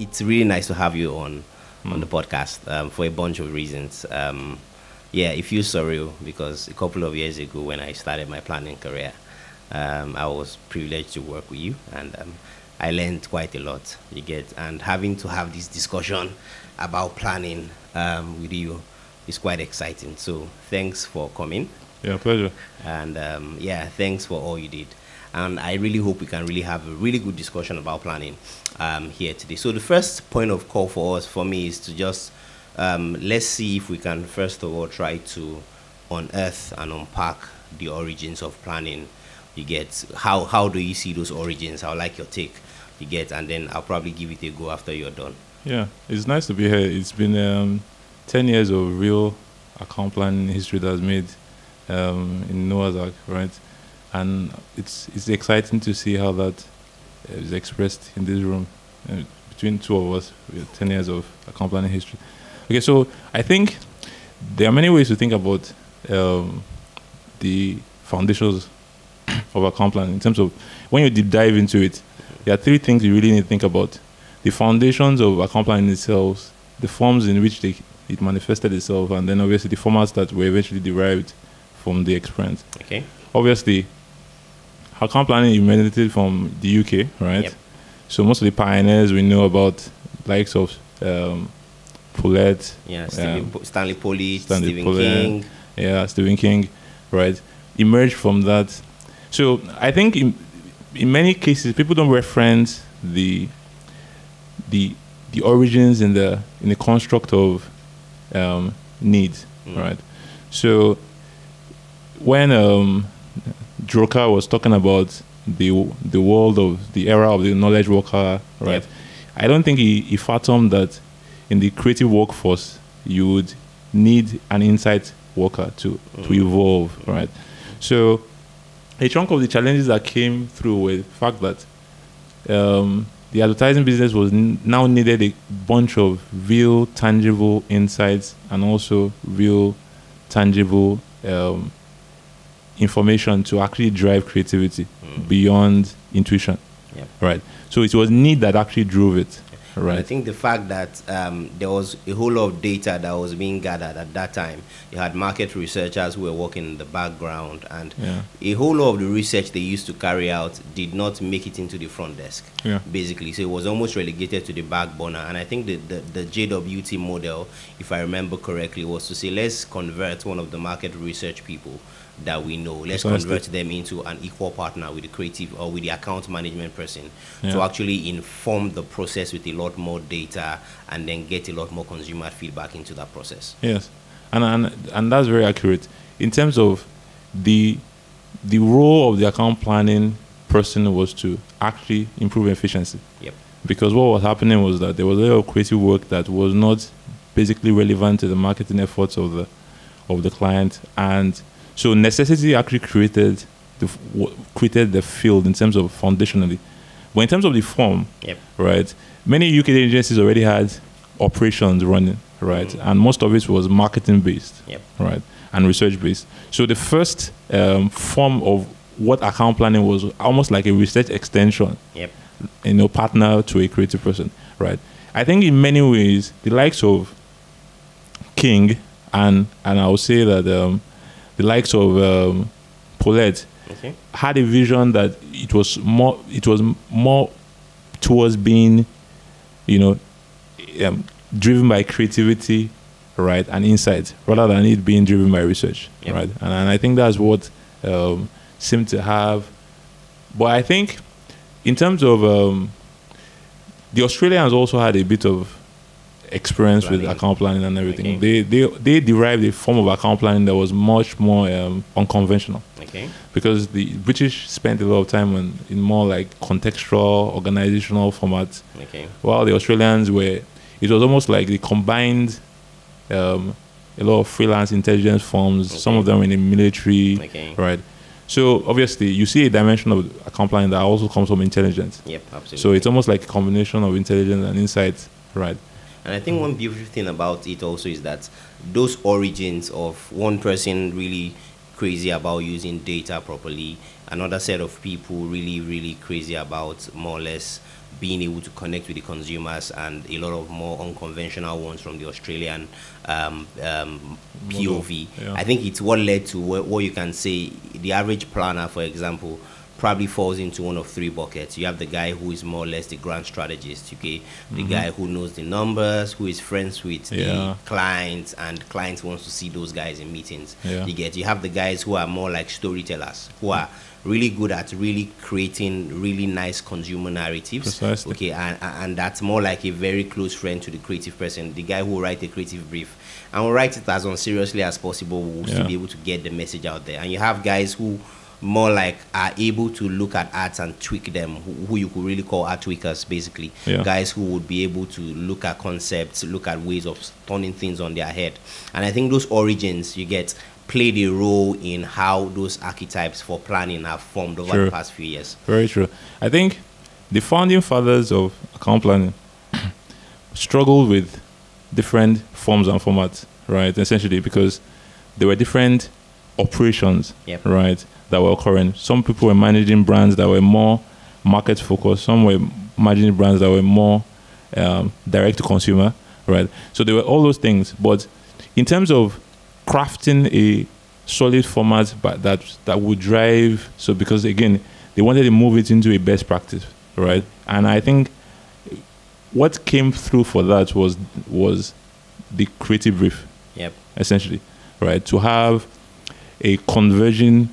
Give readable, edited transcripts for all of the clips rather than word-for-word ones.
it's really nice to have you on the podcast for a bunch of reasons. Yeah, it feels surreal because a couple of years ago when I started my planning career, I was privileged to work with you, and I learned quite a lot. You get, and having to have this discussion about planning with you is quite exciting. So thanks for coming. Yeah, pleasure. And yeah, thanks for all you did. And I really hope we can really have a really good discussion about planning here today. So the first point of call for me, is to just let's see if we can first of all try to unearth and unpack the origins of planning. You get, how do you see those origins? I would like your take. You get, and then I'll probably give it a go after you're done. Yeah, it's nice to be here. It's been 10 years of real account planning history that's made in Noah's Ark, right? And it's exciting to see how that is expressed in this room. Between two of us, we have 10 years of account planning history. Okay, so I think there are many ways to think about the foundations of account planning in terms of when you deep dive into it. There are three things you really need to think about: the foundations of account planning itself, the forms in which it manifested itself, and then obviously the formats that were eventually derived from the experience. Okay. Obviously, account planning emanated from the UK, right? Yep. So most of the pioneers we know about, likes of Paulette, Yeah, Stanley Pollitt, Stanley Stephen Paulette, King. yeah, Stephen King, right? Emerged from that. So I think in many cases people don't reference the origins in the construct of needs, right? So when Drucker was talking about the world of the era of the knowledge worker, right? Yep. I don't think he fathomed that in the creative workforce you would need an insight worker to evolve, right? So a chunk of the challenges that came through were the fact that the advertising business was now needed a bunch of real tangible insights and also real tangible information to actually drive creativity beyond intuition. Yep. Right. So it was need that actually drove it. And Right. I think the fact that there was a whole lot of data that was being gathered at that time. You had market researchers who were working in the background, and a whole lot of the research they used to carry out did not make it into the front desk, basically. So it was almost relegated to the back burner. And I think the JWT model, if I remember correctly, was to say, let's convert one of the market research people that we know, let's convert them into an equal partner with the creative or with the account management person to actually inform the process with a lot more data and then get a lot more consumer feedback into that process. Yes, and that's very accurate in terms of the role of the account planning person was to actually improve efficiency. Yep. Because what was happening was that there was a lot of creative work that was not basically relevant to the marketing efforts of the client, and so necessity actually created the field in terms of foundationally. But in terms of the form, right, many UK agencies already had operations running, right, and most of it was marketing based, right, and research based. So the first form of what account planning was almost like a research extension, partner to a creative person, right. I think in many ways the likes of King and I would say that the likes of Paulette had a vision that it was more towards being, driven by creativity, right, and insight, rather than it being driven by research, right. And I think that's what seemed to have. But I think in terms of the Australians also had a bit of experience with account planning and everything. They derived a form of account planning that was much more unconventional. Because the British spent a lot of time in more like contextual, organizational formats. While the Australians it was almost like they combined a lot of freelance intelligence forms, some of them in the military, right? So obviously you see a dimension of account planning that also comes from intelligence. Absolutely. So it's almost like a combination of intelligence and insight, right? And I think one beautiful thing about it also is that those origins of one person really crazy about using data properly, another set of people really, really crazy about more or less being able to connect with the consumers, and a lot of more unconventional ones from the Australian POV. Yeah. I think it's what led to what you can say the average planner, for example, probably falls into one of three buckets. You have the guy who is more or less the grand strategist, okay? The guy who knows the numbers, who is friends with the clients, and clients wants to see those guys in meetings. You have the guys who are more like storytellers, who are really good at really creating really nice consumer narratives. Precisely. Okay, and that's more like a very close friend to the creative person, the guy who writes a creative brief and will write it as unseriously as possible, will still be able to get the message out there. And you have guys who more like are able to look at arts and tweak them, who you could really call art tweakers, basically. Guys who would be able to look at concepts, look at ways of turning things on their head. And I think those origins played a role in how those archetypes for planning have formed over the past few years. Very true. I think the founding fathers of account planning struggled with different forms and formats, right? Essentially, because there were different operations, right, that were occurring. Some people were managing brands that were more market focused. Some were managing brands that were more direct to consumer, right? So there were all those things. But in terms of crafting a solid format that would drive, so because again, they wanted to move it into a best practice, right? And I think what came through for that was the creative brief, essentially, right? To have a converging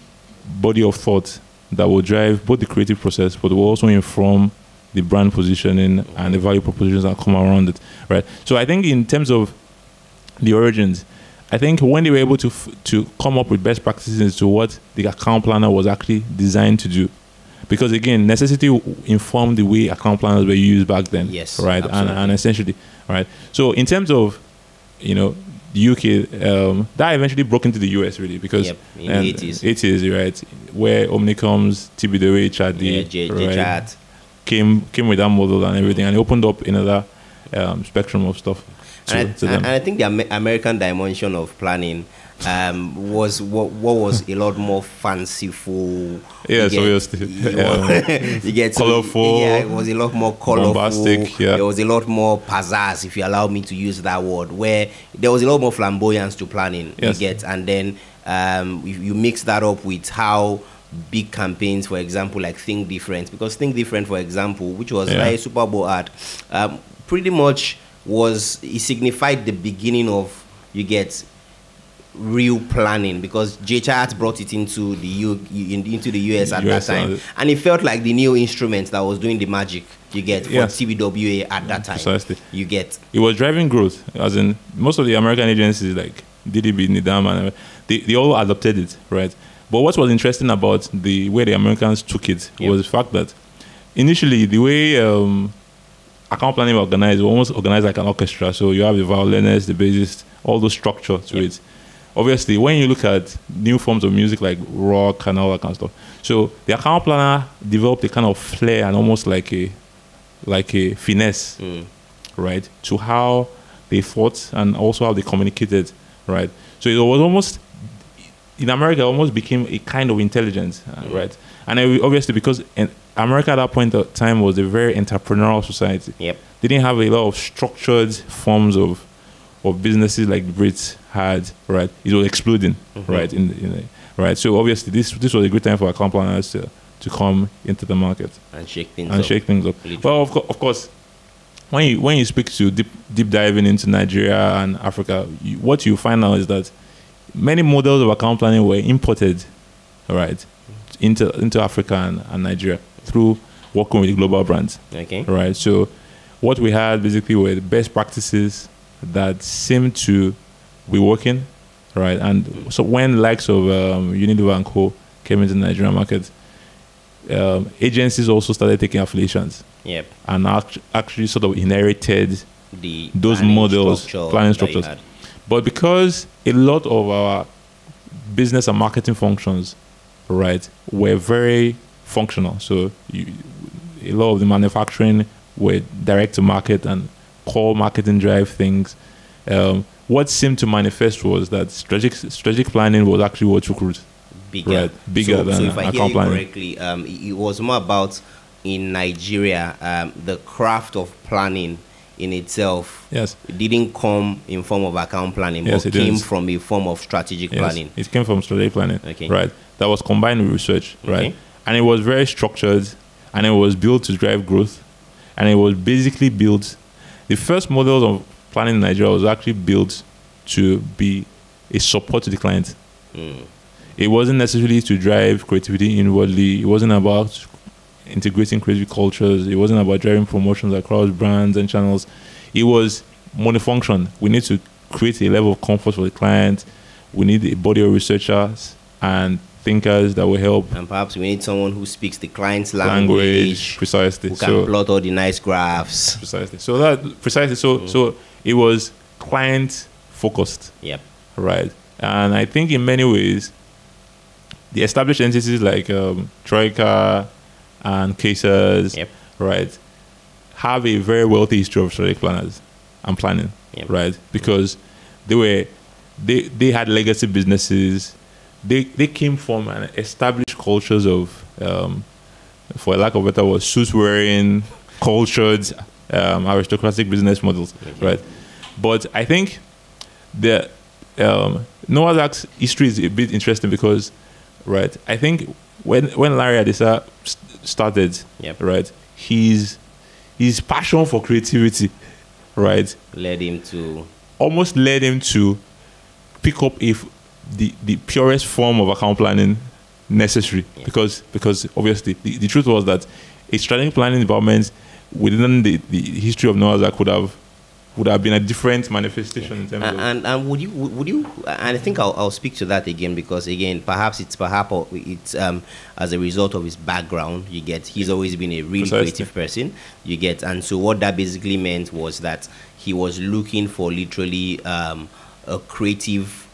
body of thought that will drive both the creative process, but will also inform the brand positioning and the value propositions that come around it, right? So I think in terms of the origins, I think when they were able to come up with best practices to what the account planner was actually designed to do, because again, necessity informed the way account planners were used back then, right? And essentially, right? So in terms of, the UK, that eventually broke into the US really, because in the 80s. 80s, right, where Omnicoms, TBWH, right, came with that model and everything, and it opened up another spectrum of stuff. And I think the American dimension of planning was what was a lot more fanciful. Yes, obviously. You get colorful. Yeah, it was a lot more colorful. Bombastic. There was a lot more pizzazz, if you allow me to use that word, where there was a lot more flamboyance to planning. You get, and then you mix that up with how big campaigns, for example, like Think Different, because Think Different, for example, which was like a Super Bowl ad, pretty much it signified the beginning of real planning, because JChat brought it into the US at that time, and it felt like the new instrument that was doing the magic for TBWA at that time. Precisely. It was driving growth, as in most of the American agencies like DDB, Nidam, and they all adopted it, right? But what was interesting about the way the Americans took it was the fact that initially the way account planning was almost organized like an orchestra. So you have the violinist, the bassist, all the structure to it. Obviously, when you look at new forms of music like rock and all that kind of stuff, so the account planner developed a kind of flair and almost like a finesse, right, to how they thought and also how they communicated, right. So it was almost, in America, it almost became a kind of intelligence, right. And obviously, because America at that point of time was a very entrepreneurial society. They didn't have a lot of structured forms of businesses like the Brits had, right? It was exploding, right? Right. So obviously, this was a good time for account planners to come into the market and shake things up. Literally. Well, of course, when you speak to deep diving into Nigeria and Africa, what you find out is that many models of account planning were imported, right, into Africa and Nigeria through working with global brands. Right. So what we had basically were the best practices that seemed to be working, right? And so when likes of Unilever and Co came into the Nigerian market, agencies also started taking affiliations. And actually sort of inherited those models, planning structures. But because a lot of our business and marketing functions, right, were very functional. So a lot of the manufacturing were direct to market and core marketing drive things. What seemed to manifest was that strategic planning was actually what took root. Bigger than so if I hear you correctly, it was more about in Nigeria, the craft of planning in itself didn't come in form of account planning, but came from a form of strategic planning. It came from strategic planning, right? That was combined with research, right? And it was very structured, and it was built to drive growth, and it was basically built. The first models of planning in Nigeria was actually built to be a support to the client. It wasn't necessarily to drive creativity inwardly. It wasn't about integrating creative cultures. It wasn't about driving promotions across brands and channels. It was monofunction. We need to create a level of comfort for the client. We need a body of researchers and thinkers that will help. And perhaps we need someone who speaks the client's language. Precisely. Who can plot all the nice graphs. Precisely. So it was client focused. Yep. Right. And I think in many ways, the established entities like Troika and Cases, right, have a very wealthy history of strategic planners and planning, right? Because they had legacy businesses. They came from an established cultures of, for lack of a better word, suit wearing, cultured, aristocratic business models, right? But I think the Noah's Ark's history is a bit interesting because, right, I think when Lanre Adisa started, right, his passion for creativity, right, led him to pick up the purest form of account planning necessary, because obviously the truth was that a strategic planning environment within the history of Noah's Ark would have been a different manifestation in terms of. And would you and I think I'll speak to that again, because again perhaps it's as a result of his background, he's always been a really creative person, and so what that basically meant was that he was looking for literally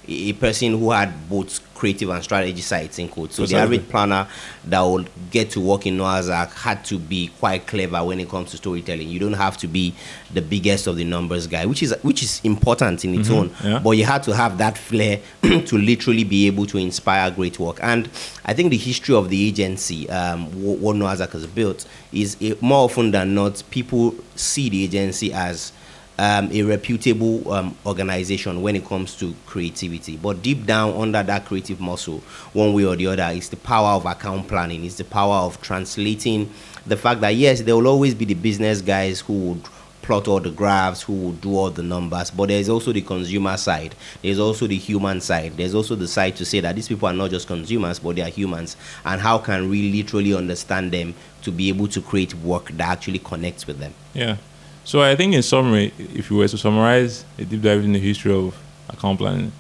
a person who had both creative and strategy sides in quotes. So the average planner that would get to work in Noah's Ark had to be quite clever when it comes to storytelling. You don't have to be the biggest of the numbers guy, which is important in its own. But you had to have that flair to literally be able to inspire great work. And I think the history of the agency, what Noah's Ark has built, is more often than not, people see the agency as a reputable organization when it comes to creativity. But deep down under that creative muscle, one way or the other, is the power of account planning. It's the power of translating the fact that, yes, there will always be the business guys who would plot all the graphs, who would do all the numbers, but there's also the consumer side. There's also the human side. There's also the side to say that these people are not just consumers, but they are humans. And how can we literally understand them to be able to create work that actually connects with them? Yeah. So I think in summary, if you were to summarize a deep dive in the history of account planning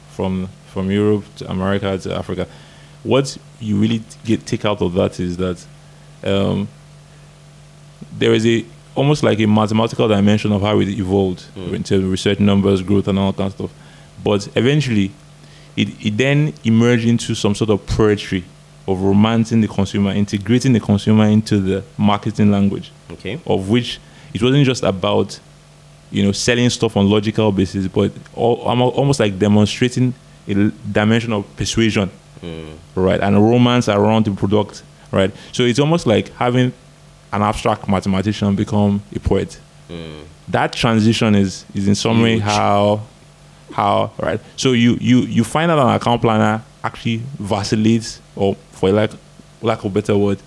from Europe to America to Africa, what you really take out of that is that there is almost like a mathematical dimension of how it evolved in terms of research numbers, growth, and all that kind of stuff. But eventually, it then emerged into some sort of poetry of romancing the consumer, integrating the consumer into the marketing language, of which it wasn't just about, selling stuff on logical basis, but almost like demonstrating a dimension of persuasion, right, and a romance around the product, right. So it's almost like having an abstract mathematician become a poet. That transition is in some way how right. So you find out an account planner actually vacillates, or for lack of a better word,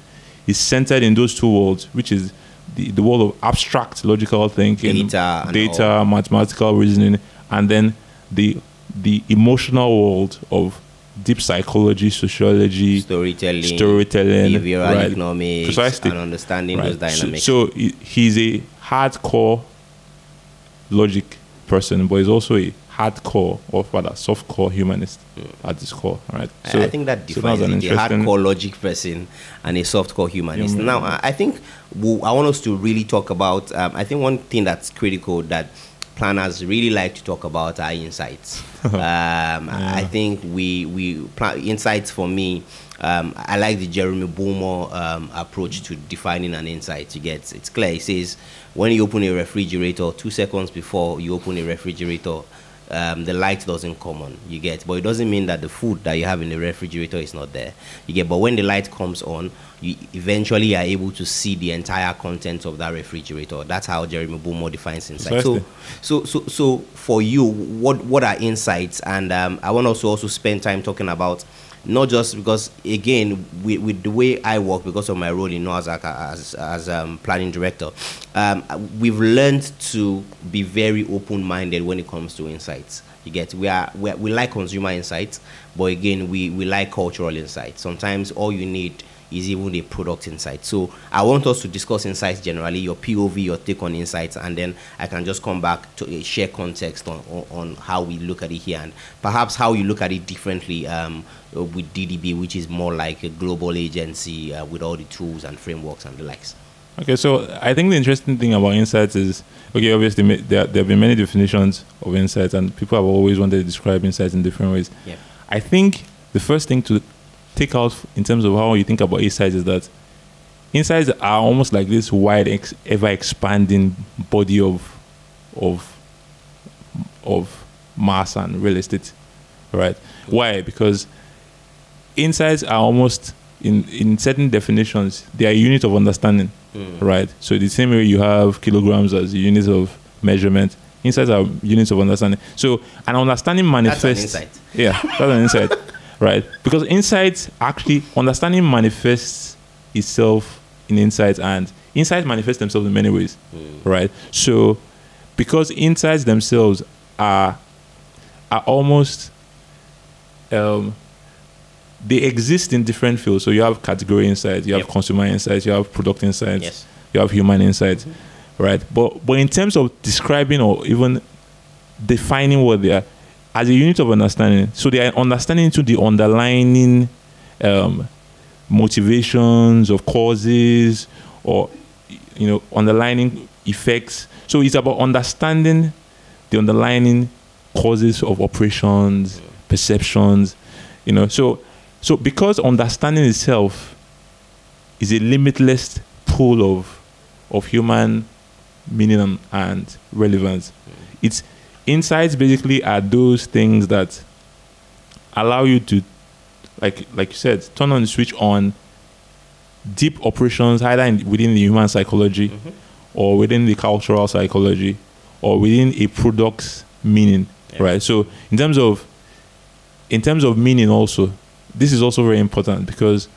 is centered in those two worlds, which is the world of abstract logical thinking, data, mathematical reasoning, and then the emotional world of deep psychology, sociology, storytelling, behavioral economics, and understanding those dynamics. So he's a hardcore logic person, but he's also a hardcore, or rather softcore humanist at his core, right? So I think that defines a hardcore logic person and a softcore humanist. Now, I think I want us to really talk about, I think one thing that's critical that planners really like to talk about are insights. I think insights for me, I like the Jeremy Boomer approach to defining an insight. It's clear. It says when you open a refrigerator, 2 seconds before you open a refrigerator, the light doesn't come on, you get, but it doesn't mean that the food that you have in the refrigerator is not there, you get. But when the light comes on, you eventually are able to see the entire content of that refrigerator. That's how Jeremy Bomo defines insight. So for you, what are insights? And I want us to also spend time talking about, not just because, again, with the way I work, because of my role in NOASAC as planning director, we've learned to be very open-minded when it comes to insights. You get, we like consumer insights, but again, we like cultural insights. Sometimes all you need is even a product insight. So I want us to discuss insights generally, your POV, your take on insights, and then I can just come back to share context on how we look at it here, and perhaps how you look at it differently with DDB, which is more like a global agency with all the tools and frameworks and the likes. Okay, so I think the interesting thing about insights is, okay, obviously there have been many definitions of insights, and people have always wanted to describe insights in different ways. Yeah. I think the first thing to take out in terms of how you think about insights is that insights are almost like this wide, ever expanding body of mass and real estate, right? Why? Because insights are almost, in certain definitions, they are a unit of understanding, right? So the same way you have kilograms as a unit of measurement, insights are units of understanding. So an understanding manifests. That's an insight. Yeah, that's an insight. Right, because insights, actually, understanding manifests itself in insights, and insights manifest themselves in many ways, right? So, because insights themselves are almost, they exist in different fields. So you have category insights, you have consumer insights, you have product insights, you have human insights, right? But in terms of describing or even defining what they are, as a unit of understanding, so they are understanding into the underlying motivations of causes, or underlying effects. So it's about understanding the underlying causes of operations, perceptions. So because understanding itself is a limitless pool of human meaning and relevance, it's insights basically are those things that allow you to, like you said, turn on the switch on deep operations, either within the human psychology, or within the cultural psychology, or within a product's meaning, right? So in terms of meaning also, this is also very important, because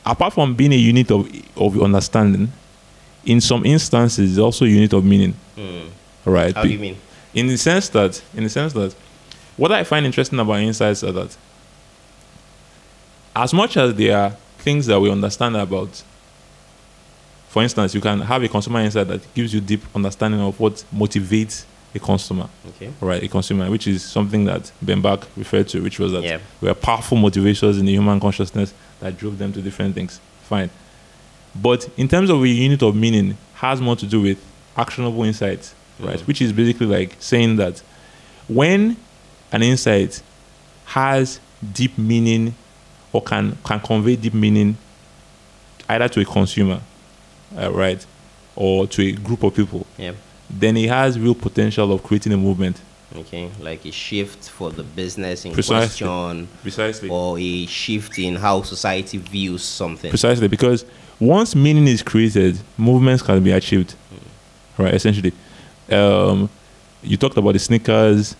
apart from being a unit of understanding, in some instances, it's also a unit of meaning, right? How do you mean? In the sense that, what I find interesting about insights are that, as much as there are things that we understand about, for instance, you can have a consumer insight that gives you deep understanding of what motivates a consumer, right? A consumer, which is something that Ben Bach referred to, which was that there were powerful motivators in the human consciousness that drove them to different things. Fine. But in terms of a unit of meaning, has more to do with actionable insights, right? Which is basically like saying that when an insight has deep meaning, or can convey deep meaning either to a consumer, right, or to a group of people, then it has real potential of creating a movement. Okay, like a shift for the business in question, or a shift in how society views something. Precisely, because once meaning is created, movements can be achieved, right? Essentially, you talked about the sneakers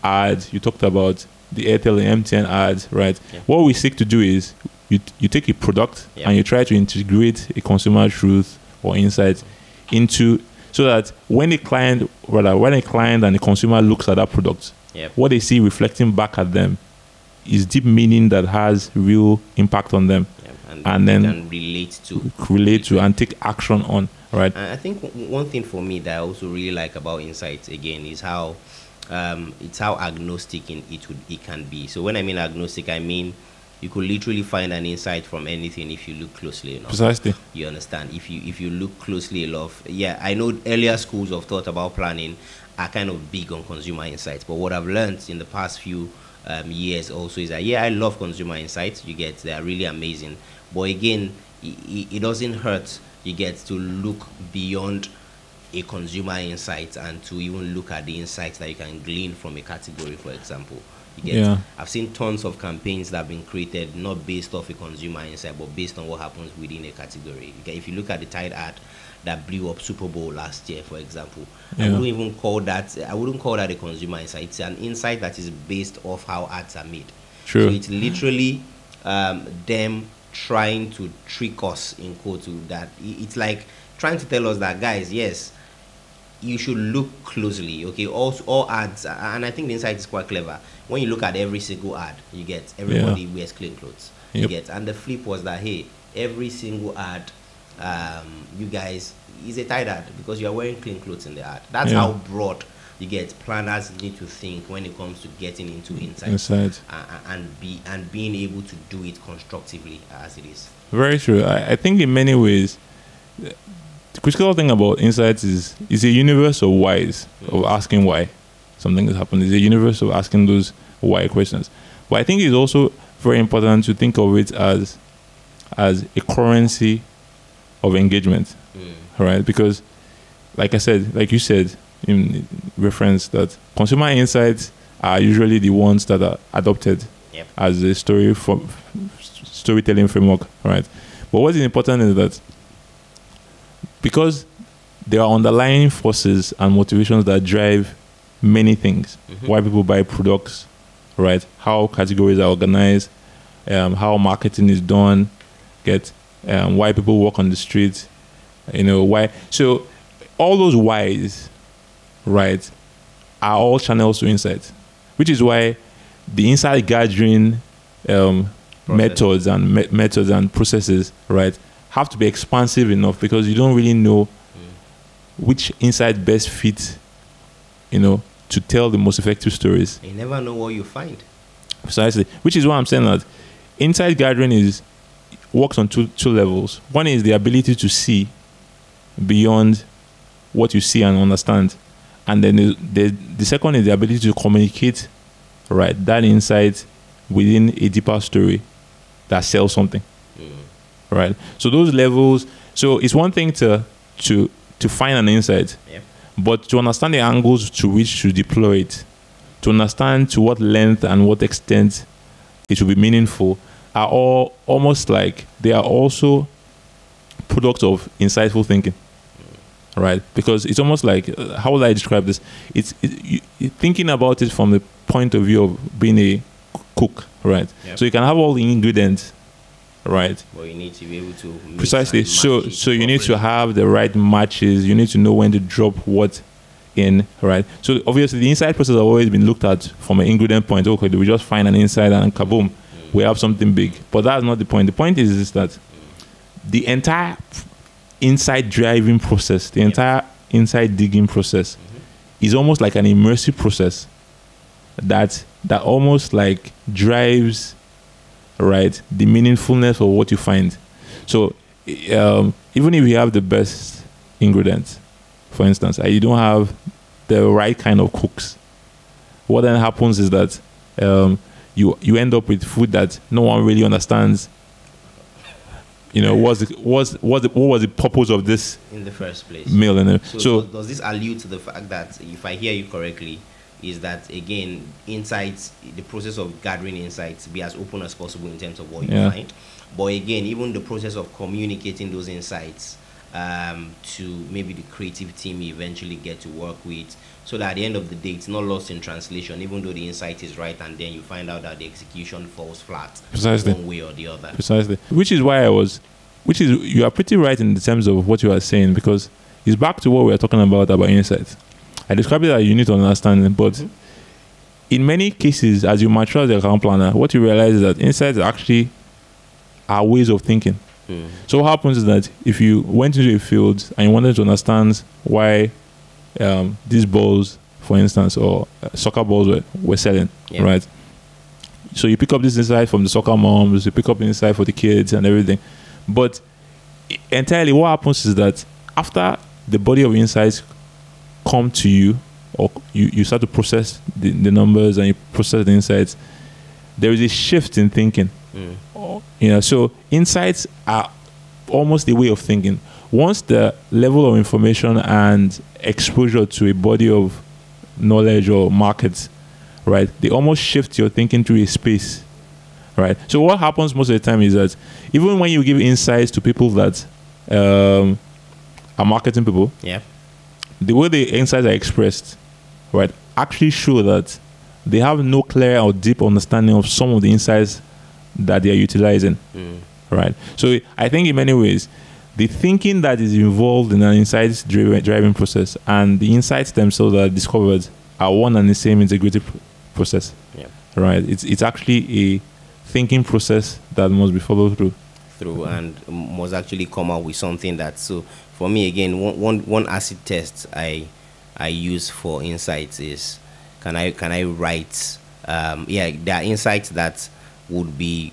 ad, you talked about the Airtel and MTN ads, right? What we seek to do is you take a product and you try to integrate a consumer truth or insight into, so that when a client and the consumer looks at that product, what they see reflecting back at them is deep meaning that has real impact on them, and then can relate to and take action on, right? And I think one thing for me that I also really like about insights again is how it's how agnostic it can be. So when I mean agnostic, I mean you could literally find an insight from anything if you look closely enough. Precisely. You understand? If you look closely enough. Yeah, I know earlier schools of thought about planning are kind of big on consumer insights, but what I've learned in the past few years also is that I love consumer insights. You get, they are really amazing, but again, it doesn't hurt. You get to look beyond a consumer insight and to even look at the insights that you can glean from a category, for example. You get, I've seen tons of campaigns that have been created not based off a consumer insight, but based on what happens within a category. Okay, if you look at the Tide ad that blew up Super Bowl last year, for example, I wouldn't call that a consumer insight. It's an insight that is based off how ads are made. True. So it's literally them trying to trick us, in quotes, that it's like trying to tell us that, guys, yes, you should look closely. Okay, all ads, and I think the insight is quite clever. When you look at every single ad, you get everybody wears clean clothes. You get, and the flip was that, hey, every single ad, you guys, is a Tide ad because you are wearing clean clothes in the ad. That's how broad you get. Planners need to think when it comes to getting into insights and being able to do it constructively as it is. Very true. I think in many ways, the critical thing about insights is a universe of whys, of asking why something has happened. It's a universe of asking those why questions. But I think it's also very important to think of it as a currency of engagement, right? Because, like you said in reference, that consumer insights are usually the ones that are adopted as a storytelling framework, right? But what is important is that because there are underlying forces and motivations that drive many things, why people buy products, right? How categories are organized, how marketing is done, why people walk on the street, why. So all those whys, right, are all channels to insight, which is why the insight gathering methods and processes, right, have to be expansive enough, because you don't really know which insight best fits, to tell the most effective stories. You never know what you find. Precisely. Which is why I'm saying that insight gathering works on two levels. One is the ability to see beyond what you see and understand. And then the second is the ability to communicate, right, that insight within a deeper story that sells something. Right? So those levels, so it's one thing to find an insight, but to understand the angles to which to deploy it, to understand to what length and what extent it should be meaningful, are all almost like they are also products of insightful thinking, right? Because it's almost like, how will I describe this? You're thinking about it from the point of view of being a cook, right? So you can have all the ingredients, right? But you need to be able to precisely. So you need to have the right matches. You need to know when to drop what in, right? So obviously the insight process has always been looked at from an ingredient point. Okay, do we just find an insight and kaboom, we have something big? But that's not the point. The point is that the entire insight driving process, the entire insight digging process, is almost like an immersive process that almost like drives, right, the meaningfulness of what you find. So even if you have the best ingredients, for instance, you don't have the right kind of cooks, what then happens is that you end up with food that no one really understands. What was the purpose of this in the first place meal? So does this allude to the fact that, if I hear you correctly, is that, again, insights, the process of gathering insights, be as open as possible in terms of what you find, but again, even the process of communicating those insights to maybe the creative team you eventually get to work with, so that at the end of the day it's not lost in translation, even though the insight is right, and then you find out that the execution falls flat one way or the other. Precisely. Which is you are pretty right in the terms of what you are saying, because it's back to what we are talking about insights. I described it as you need to understand, but in many cases, as you mature as a account planner, what you realize is that insights actually are ways of thinking. So what happens is that if you went into a field and you wanted to understand why these balls, for instance, or soccer balls were selling, right? So you pick up this insight from the soccer moms, you pick up insight for the kids and everything. But entirely what happens is that after the body of insights come to you, or you start to process the numbers and you process the insights, there is a shift in thinking. So insights are almost a way of thinking. once the level of information and exposure to a body of knowledge or markets, right, they almost shift your thinking to a space, right? So what happens most of the time is that even when you give insights to people that are marketing people, the way the insights are expressed, right, actually show that they have no clear or deep understanding of some of the insights that they are utilizing, right? So I think in many ways, the thinking that is involved in an insights driving process and the insights themselves that are discovered are one and the same integrated process, right? It's actually a thinking process that must be followed through and must actually come out with something that. So for me, again, one acid test I use for insights is, can I write there are insights that would be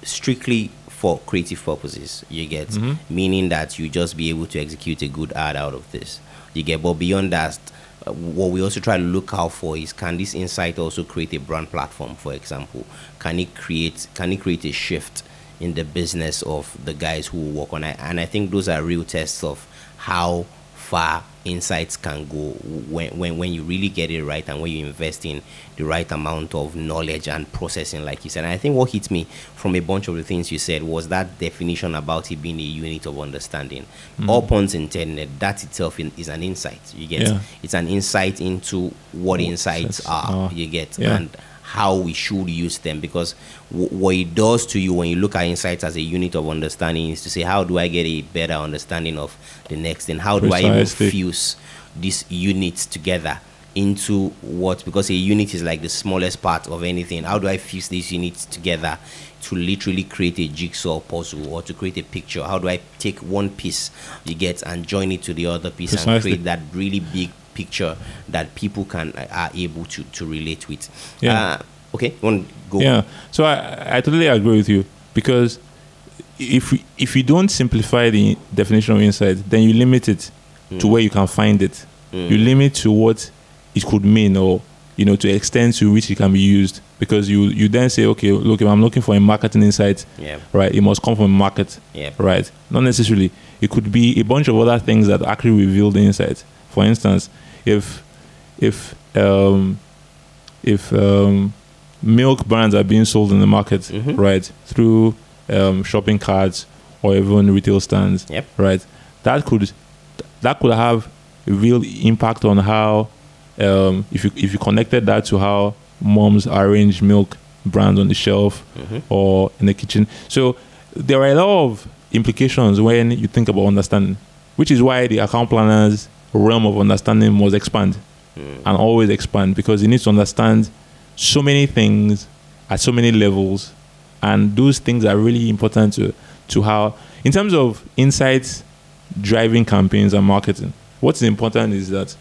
strictly for creative purposes, you get, meaning that you just be able to execute a good ad out of this, you get. But beyond that, what we also try to look out for is, can this insight also create a brand platform? For example, can it create a shift in the business of the guys who work on it? And I think those are real tests of how far insights can go when you really get it right and when you invest in the right amount of knowledge and processing, like you said. And I think what hit me from a bunch of the things you said was that definition about it being a unit of understanding. All puns intended, that itself is an insight, you get. It's an insight into what insights are, you get, and how we should use them, because what it does to you when you look at insights as a unit of understanding is to say, how do I get a better understanding of the next thing? How do I even fuse these units together into what, because a unit is like the smallest part of anything. How do I fuse these units together to literally create a jigsaw puzzle or to create a picture? How do I take one piece, you get, and join it to the other piece and create that really big picture that people are able to relate with? Okay, want to go? Yeah, so I totally agree with you, because if you don't simplify the definition of insight, then you limit it to where you can find it. You limit to what it could mean, or to the extent to which it can be used, because you then say, okay, look, if I'm looking for a marketing insight, right, it must come from a market, right? Not necessarily. It could be a bunch of other things that actually reveal the insight. For instance, if milk brands are being sold in the market, right, through shopping carts or even retail stands, right, that could have a real impact on how, if you connected that to how moms arrange milk brands on the shelf or in the kitchen. So there are a lot of implications when you think about understanding, which is why the account planner's realm of understanding must expand and always expand, because you need to understand so many things at so many levels, and those things are really important to how, in terms of insights driving campaigns and marketing. What's important is that,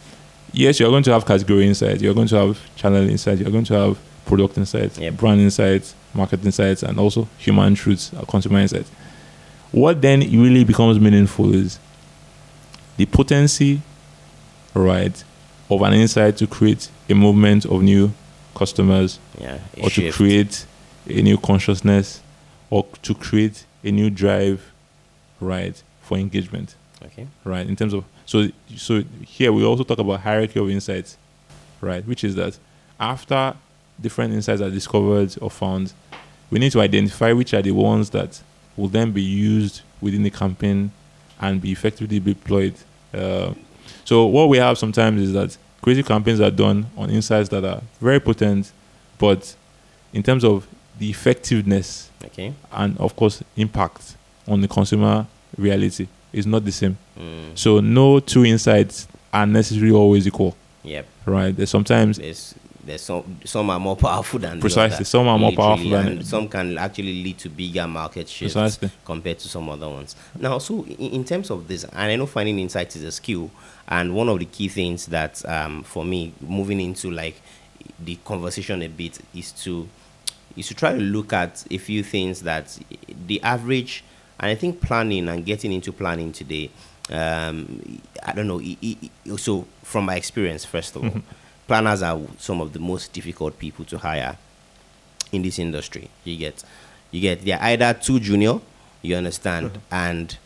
yes, you're going to have category insights, you're going to have channel insights, you're going to have product insights, brand insights, market insights, and also human truths, consumer insights. What then really becomes meaningful is the potency, right, of an insight to create a movement of new customers, or to create a new consciousness, or to create a new drive, right, for engagement. Okay. Right. In terms of, so here we also talk about hierarchy of insights, right, which is that after different insights are discovered or found, we need to identify which are the ones that will then be used within the campaign and be effectively deployed. So what we have sometimes is that creative campaigns are done on insights that are very potent, but in terms of the effectiveness and, of course, impact on the consumer reality is not the same. So no two insights are necessarily always equal. Right. There's sometimes some are more powerful than precisely. Some are more powerful than, some can actually lead to bigger market shifts compared to some other ones. Now, so in terms of this, and I know finding insights is a skill, and one of the key things that for me, moving into like the conversation a bit, is to try to look at a few things that the average, and I think planning and getting into planning today, I don't know, so from my experience, first of all, planners are some of the most difficult people to hire in this industry. You get they're either too junior, you understand, and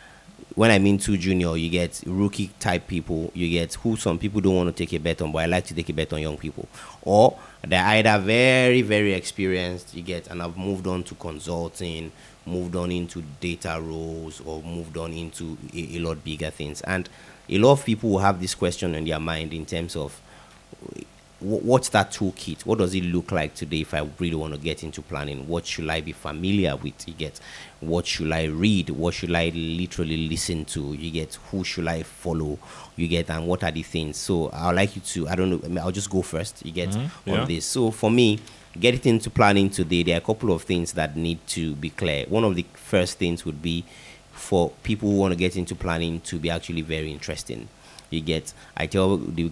when I mean too junior, you get rookie type people, you get who some people don't want to take a bet on, but I like to take a bet on young people. Or they're either very, very experienced, you get, and have moved on to consulting, moved on into data roles, or moved on into a lot bigger things. And a lot of people will have this question in their mind in terms of what's that toolkit? What does it look like today if I really want to get into planning? What should I be familiar with? You get, what should I read? What should I literally listen to? You get, who should I follow? You get, and what are the things? So I'd like you to, I don't know, I'll just go first. You get on this. So for me, getting into planning today, there are a couple of things that need to be clear. One of the first things would be for people who want to get into planning to be actually very interesting. You get, I tell the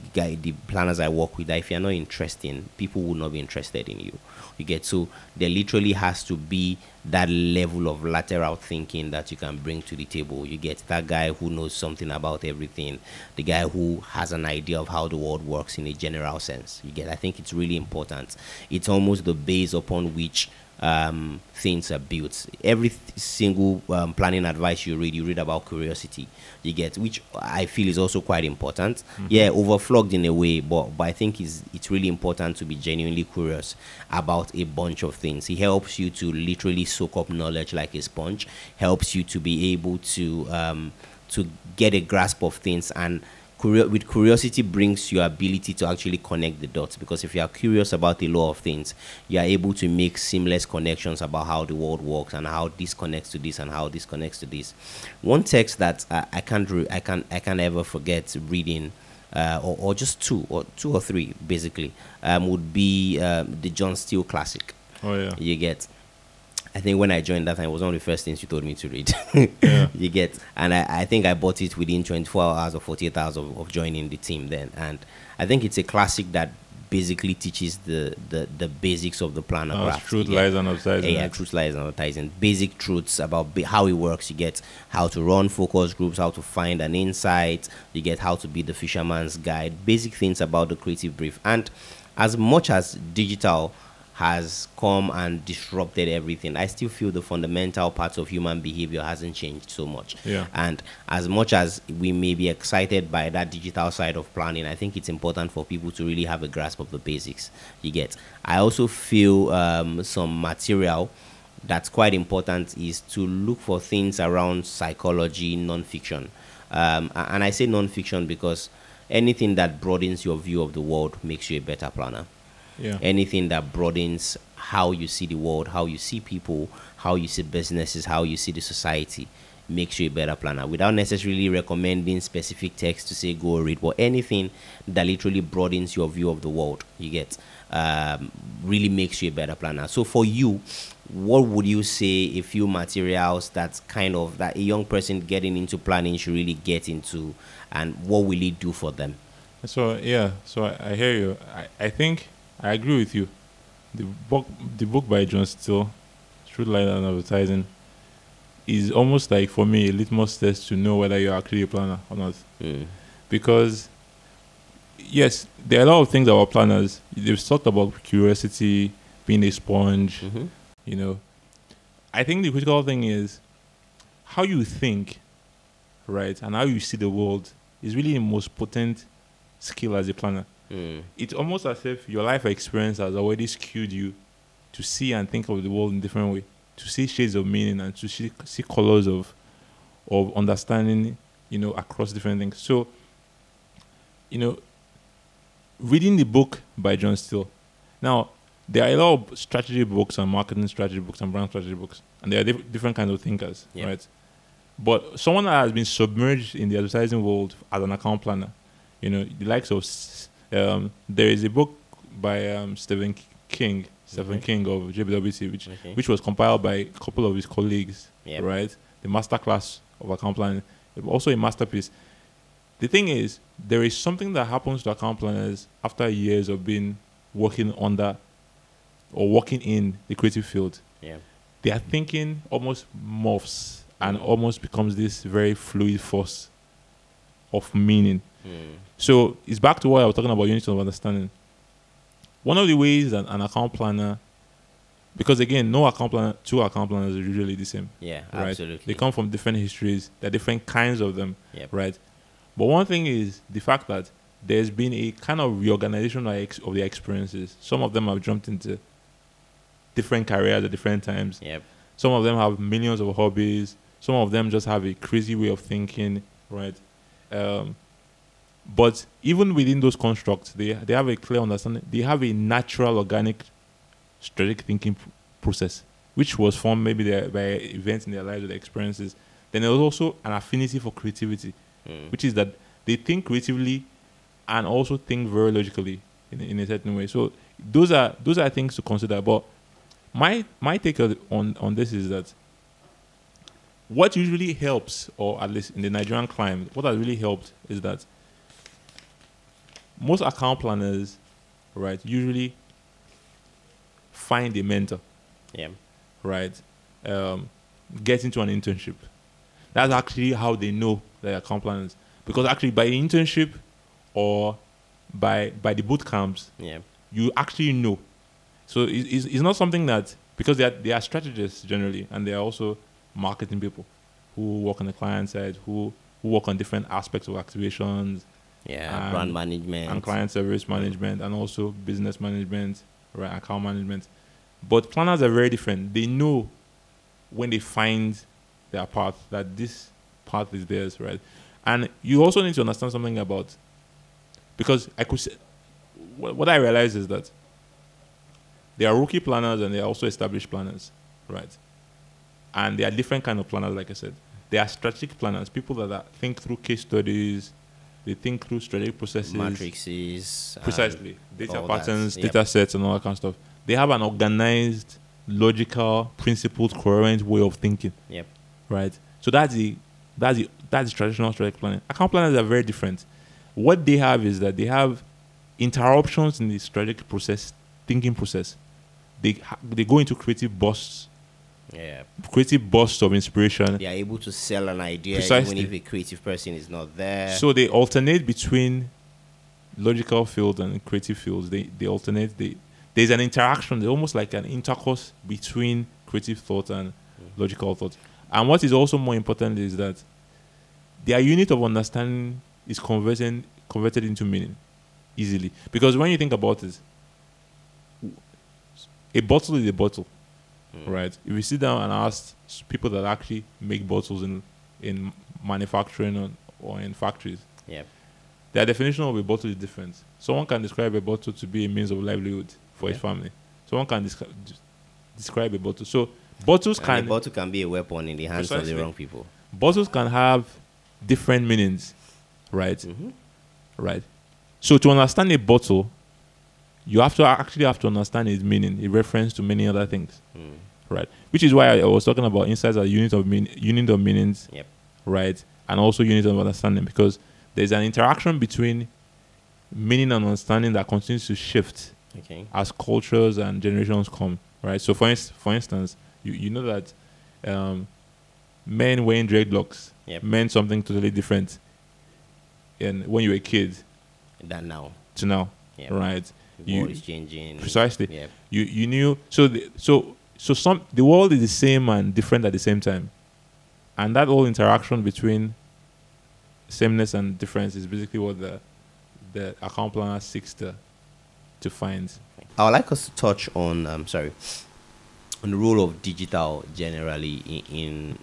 planners I work with, that if you're not interesting, people will not be interested in you. You get, so there literally has to be that level of lateral thinking that you can bring to the table. You get that guy who knows something about everything, the guy who has an idea of how the world works in a general sense. You get, I think it's really important. It's almost the base upon which things are built. Every single planning advice you read about curiosity. You get, which I feel is also quite important. Yeah, overflogged in a way, but I think it's really important to be genuinely curious about a bunch of things. It helps you to literally soak up knowledge like a sponge. Helps you to be able to get a grasp of things, and with curiosity brings your ability to actually connect the dots, because if you are curious about a lot of things, you are able to make seamless connections about how the world works and how this connects to this and how this connects to this. One text that I can't ever forget reading, or just two or three basically, would be the John Steele classic. Oh yeah. You get, I think when I joined that time, it was one of the first things you told me to read. Yeah. You get, and I think I bought it within 24 hours or 48 hours of joining the team then. And I think it's a classic that basically teaches the basics of the planner craft. Truth, lies, and advertising. Yeah, truth, lies, and advertising. Basic truths about how it works. You get how to run focus groups, how to find an insight. You get how to be the fisherman's guide. Basic things about the creative brief. And as much as digital has come and disrupted everything, I still feel the fundamental parts of human behavior hasn't changed so much. Yeah. And as much as we may be excited by that digital side of planning, I think it's important for people to really have a grasp of the basics. You get, I also feel some material that's quite important is to look for things around psychology, non-fiction. And I say non-fiction because anything that broadens your view of the world makes you a better planner. Yeah. Anything that broadens how you see the world, how you see people, how you see businesses, how you see the society, makes you a better planner, without necessarily recommending specific text to say go read, but anything that literally broadens your view of the world, you get, really makes you a better planner. So for you, what would you say a few materials that's kind of that a young person getting into planning should really get into, and what will it do for them? So yeah, so I hear you. I think I agree with you. The book by John Steele, Truth, Lies, and Advertising, is almost like, for me, a litmus test to know whether you're actually a planner or not. Because yes, there are a lot of things about planners. They've talked about curiosity, being a sponge. You know, I think the critical thing is how you think, right, and how you see the world is really the most potent skill as a planner. It's almost as if your life experience has already skewed you to see and think of the world in a different way, to see shades of meaning and to see colors of understanding, across different things. So, reading the book by John Steele. Now, there are a lot of strategy books and marketing strategy books and brand strategy books, and there are different kinds of thinkers, right? But someone that has been submerged in the advertising world as an account planner, the likes of there is a book by Stephen King of JBWT, which was compiled by a couple of his colleagues, right? The Masterclass of Account Planning, also a masterpiece. The thing is, there is something that happens to account planners after years of being working under or working in the creative field. Their thinking almost morphs and almost becomes this very fluid force of meaning. So it's back to what I was talking about, units of understanding. One of the ways that an account planner because again, no account planner, two account planners are usually the same. Yeah, right? absolutely. They come from different histories. There are different kinds of them, Yep. right? But one thing is the fact that there's been a kind of reorganization of their experiences. Some of them have jumped into different careers at different times. Yep. Some of them have millions of hobbies. Some of them just have a crazy way of thinking, right? But even within those constructs, they have a clear understanding. They have a natural, organic, strategic thinking process, which was formed maybe by events in their lives or their experiences. Then there was also an affinity for creativity, which is that they think creatively and also think very logically in a certain way. So those are things to consider. But my take on this is that what usually helps, or at least in the Nigerian climate, what has really helped is that most account planners, right, usually find a mentor, right, get into an internship. That's actually how they know they're account planners, because actually by internship or by the boot camps, you actually know. So it's not something that, because they are strategists generally, and they are also marketing people who work on the client side, who work on different aspects of activations, brand management and client service management, and also business management, right, account management. But planners are very different. They know when they find their path that this path is theirs, right? And you also need to understand something about, because I could say, what I realize is that there are rookie planners and there are also established planners, right? And there are different kind of planners, like I said. There are strategic planners, people that think through case studies, they think through strategic processes, matrices, precisely, data patterns, that. data sets, and all that kind of stuff. They have an organized, logical, principled, coherent way of thinking. Right. So that's the traditional strategic planning. Account planners are very different. What they have is that they have interruptions in the strategic process, thinking process. They go into creative bursts. Creative bursts of inspiration. They are able to sell an idea Precisely. even if a creative person is not there. So they alternate between logical fields and creative fields. They alternate. There's an interaction. There's almost like an intercourse between creative thought and logical thought. And what is also more important is that their unit of understanding is converted into meaning easily. Because when you think about it, a bottle is a bottle. Right. If you sit down and ask people that actually make bottles in manufacturing or in factories, their definition of a bottle is different. Someone can describe a bottle to be a means of livelihood for his family. Someone can describe a bottle. So bottles a bottle can be a weapon in the hands of the wrong people. Bottles can have different meanings, right? Right. So to understand a bottle, you have to understand its meaning, in reference to many other things, right? Which is why I was talking about insights as unit of meanings, right, and also unit of understanding, because there's an interaction between meaning and understanding that continues to shift as cultures and generations come, right? So for instance, you know that men wearing dreadlocks meant something totally different, and when you were a kid, than now to now, right? The world is changing. Precisely. You knew. So the world is the same and different at the same time, and that whole interaction between sameness and difference is basically what the account planner seeks to find. I would like us to touch on the role of digital generally in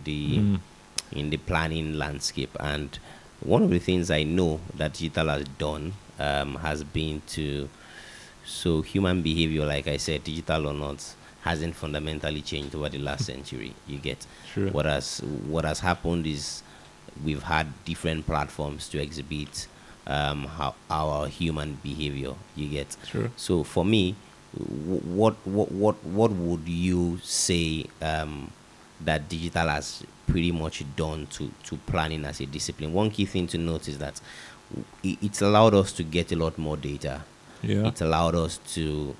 the planning landscape. And one of the things I know that digital has done has been so human behavior, like I said, digital or not, hasn't fundamentally changed over the last century. You get. Sure. What has happened is we've had different platforms to exhibit our human behavior. You get. Sure. So for me, what would you say that digital has pretty much done to planning as a discipline? One key thing to note is that it's allowed us to get a lot more data. It's allowed us to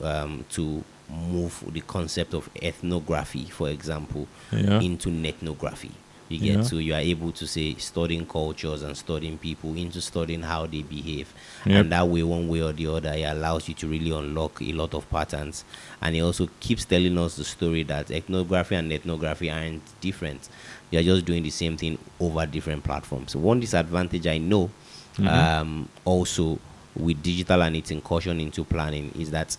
move the concept of ethnography, for example, into nethnography, You get so you are able to say studying cultures and studying people into studying how they behave, and that way, one way or the other, it allows you to really unlock a lot of patterns. And it also keeps telling us the story that ethnography and ethnography aren't different. You are just doing the same thing over different platforms. One disadvantage I know, also with digital and its incursion into planning, is that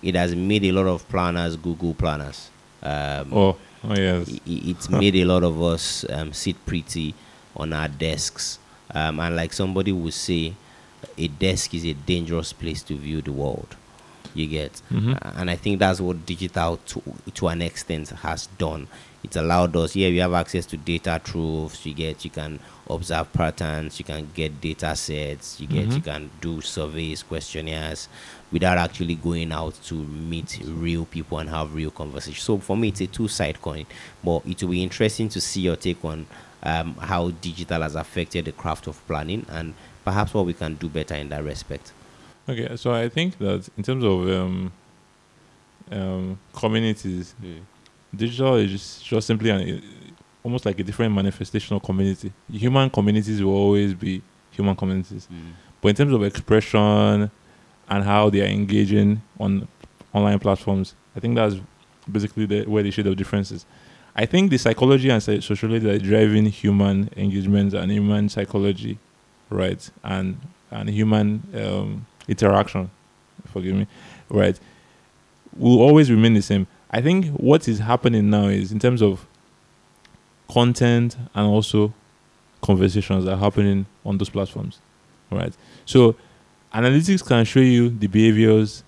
it has made a lot of planners Google planners. Oh yes. It's made a lot of us sit pretty on our desks. And like somebody would say, a desk is a dangerous place to view the world. You get? And I think that's what digital to an extent has done. It's allowed us, we have access to data troves. You can observe patterns, you can get data sets, you can do surveys, questionnaires, without actually going out to meet real people and have real conversations. So for me, it's a two-sided coin, but it will be interesting to see your take on how digital has affected the craft of planning and perhaps what we can do better in that respect. Okay, so I think that in terms of communities, digital is just simply almost like a different manifestation of community. Human communities will always be human communities. But in terms of expression and how they are engaging on online platforms, I think that's basically where the shade of difference is. I think the psychology and sociology that are driving human engagement and human psychology, right, and human interaction, forgive me, right, will always remain the same. I think what is happening now is in terms of content and also conversations that are happening on those platforms, right? So analytics can show you the behaviors,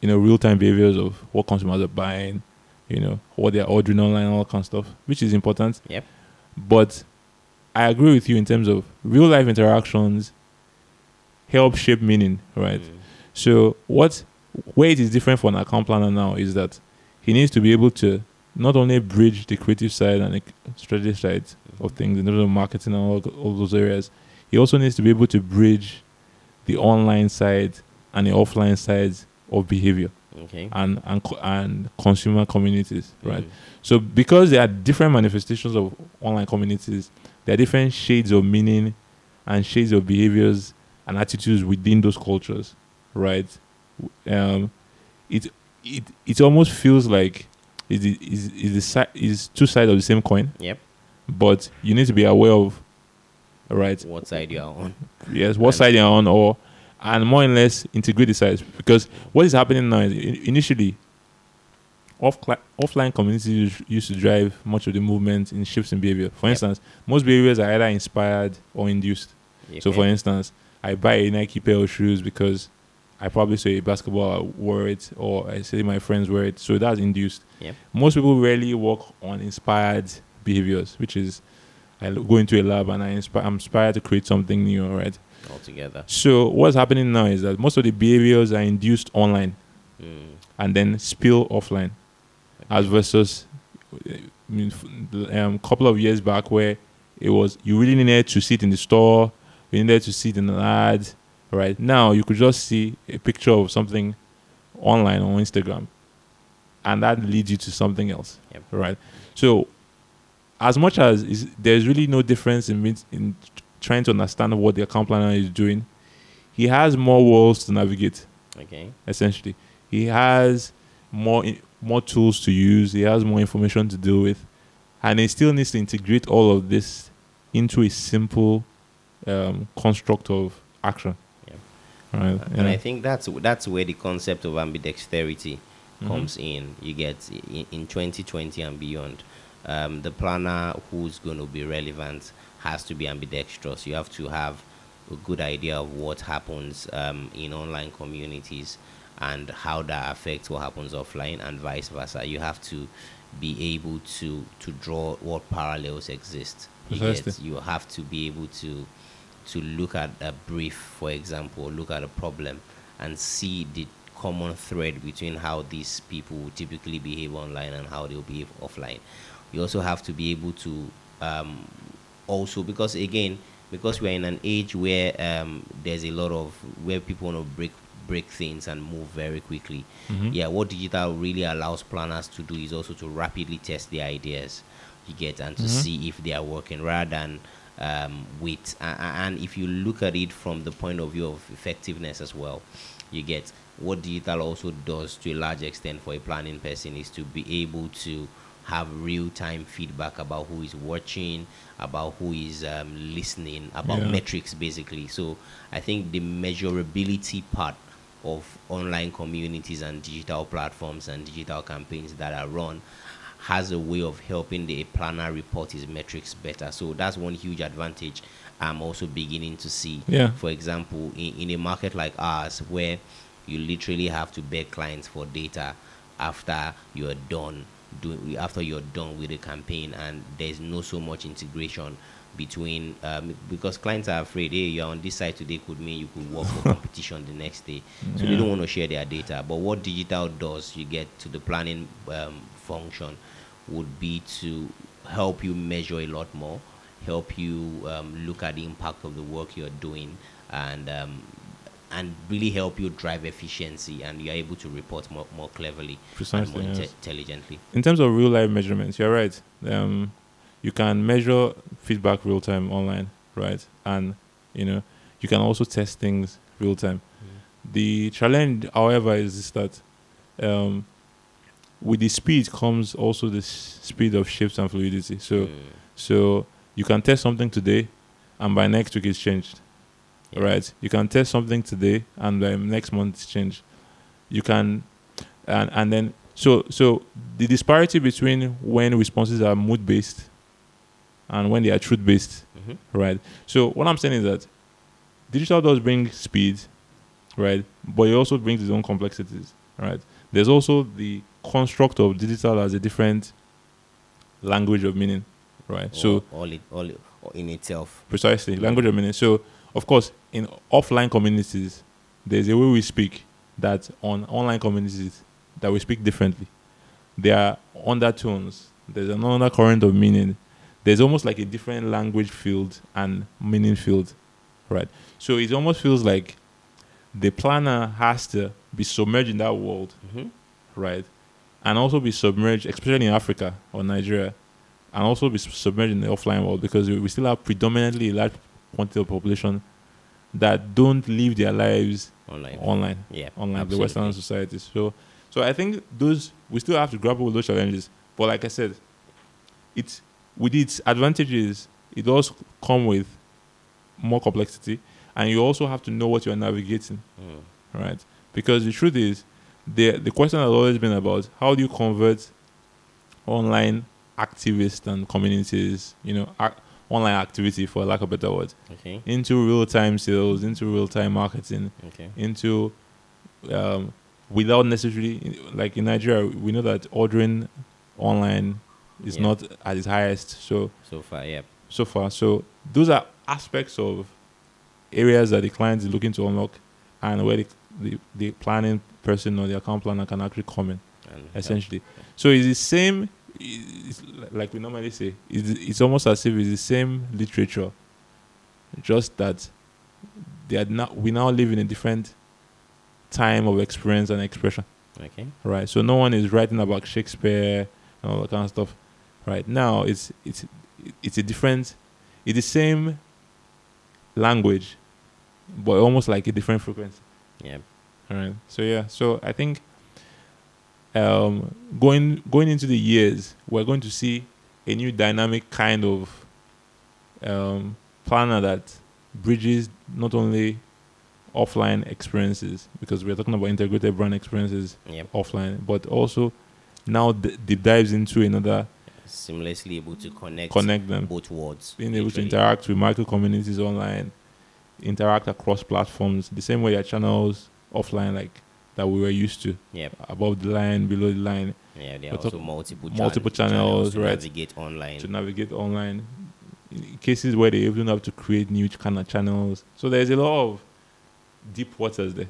real-time behaviors of what consumers are buying, what they're ordering online, all that kind of stuff, which is important. Yep. But I agree with you in terms of real-life interactions help shape meaning, right? So where it is different for an account planner now is that he needs to be able to not only bridge the creative side and the strategic side of things in terms of marketing and all those areas, he also needs to be able to bridge the online side and the offline sides of behavior and consumer communities, right? So because there are different manifestations of online communities, there are different shades of meaning and shades of behaviors and attitudes within those cultures, right? It almost feels like it's two sides of the same coin. Yep. But you need to be aware of, right, what side you are on. Yes, what side you are on, and more or less integrate the sides. Because what is happening now is initially, offline communities used to drive much of the movement in shifts in behavior. For instance, most behaviors are either inspired or induced. Okay. So, for instance, I buy a Nike pair of shoes because I probably saw a basketball wore it, or I see my friends wear it. So that's induced. Yep. Most people rarely work on inspired behaviors, which is I go into a lab and I'm inspired to create something new, right? Altogether. So what's happening now is that most of the behaviors are induced online and then spill offline, as versus a couple of years back where it was you really needed to sit in the store, you needed to sit in an ad. Right now, you could just see a picture of something online on Instagram, and that leads you to something else. Yep. Right. So, as much as there's really no difference in trying to understand what the account planner is doing, he has more worlds to navigate. Okay. Essentially, he has more tools to use. He has more information to deal with, and he still needs to integrate all of this into a simple construct of action. Right. And I think that's where the concept of ambidexterity comes in. You get in 2020 and beyond, the planner who's going to be relevant has to be ambidextrous. You have to have a good idea of what happens in online communities and how that affects what happens offline and vice versa. You have to be able to draw what parallels exist. You have to be able to look at a brief, for example, look at a problem and see the common thread between how these people will typically behave online and how they'll behave offline. You also have to be able to because we're in an age where there's a lot of where people want to break things and move very quickly. What digital really allows planners to do is also to rapidly test their ideas. you get, and to see if they are working, rather than with and if you look at it from the point of view of effectiveness as well, you get, what digital also does to a large extent for a planning person is to be able to have real-time feedback about who is watching, about who is listening, about metrics basically. So I think the measurability part of online communities and digital platforms and digital campaigns that are run has a way of helping the planner report his metrics better. So that's one huge advantage I'm also beginning to see. For example, in a market like ours, where you literally have to beg clients for data after you're done with the campaign, and there's no so much integration between because clients are afraid, hey, you're on this site today could mean you could work for competition the next day, so they don't want to share their data. But what digital does, you get to the planning function, would be to help you measure a lot more, help you look at the impact of the work you're doing, and really help you drive efficiency, and you're able to report more cleverly, precisely, and more intelligently. In terms of real life measurements, you're right. You can measure feedback real time online, right? And you can also test things real time. The challenge, however, is that with the speed comes also the speed of shifts and fluidity. So you can test something today, and by next week it's changed. Right? You can test something today, and by next month it's changed. You can, and then so the disparity between when responses are mood based and when they are truth based, right? So what I'm saying is that digital does bring speed, right? But it also brings its own complexities, right? There's also the construct of digital as a different language of meaning, right? So all in itself. Precisely, language of meaning. So of course, in offline communities, there's a way we speak that on online communities that we speak differently. There are undertones. There's an undercurrent of meaning. There's almost like a different language field and meaning field, right? So it almost feels like the planner has to be submerged in that world, right? And also be submerged, especially in Africa or Nigeria, and also be submerged in the offline world, because we still have predominantly a large quantity of population that don't live their lives online, the Western societies. So I think we still have to grapple with those challenges. But like I said, with its advantages, it does come with more complexity, and you also have to know what you are navigating, right? Because the truth is, the question has always been about how do you convert online activists and communities, online activity, for lack of a better word, into real-time sales, into real-time marketing, into without necessarily, like in Nigeria, we know that ordering online is not at its highest. So far. So those are aspects of areas that the client is looking to unlock, and where the planning person or the account planner can actually come in, essentially. So it's the same. It's like we normally say, it's almost as if it's the same literature, just that we now live in a different time of experience and expression. Right. So no one is writing about Shakespeare and all that kind of stuff. Right now, it's the same language, but almost like a different frequency. All right. So I think going into the years, we're going to see a new dynamic kind of planner that bridges not only offline experiences, because we're talking about integrated brand experiences offline, but also now deep dives into another, seamlessly able to connect them, both worlds, being able to interact with micro communities online, interact across platforms the same way your channels offline, like that we were used to. Above the line, below the line. There are also multiple channels, right? To navigate online. In cases where they even have to create new kind of channels. So there's a lot of deep waters there.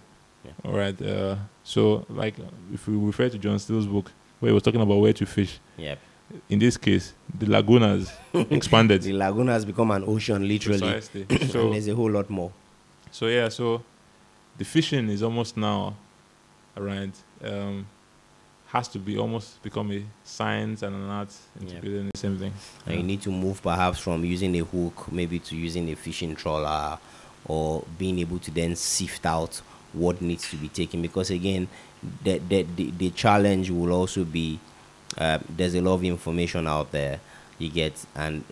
All right. So like if we refer to John Steele's book, where he was talking about where to fish. In this case, the lagoon has expanded. The lagoon has become an ocean, literally. Precisely. So and there's a whole lot more. So the fishing is almost now around has to be almost become a science and an art integrated in the same thing. And you need to move perhaps from using a hook maybe to using a fishing trawler, or being able to then sift out what needs to be taken, because again the challenge will also be there's a lot of information out there, you get, and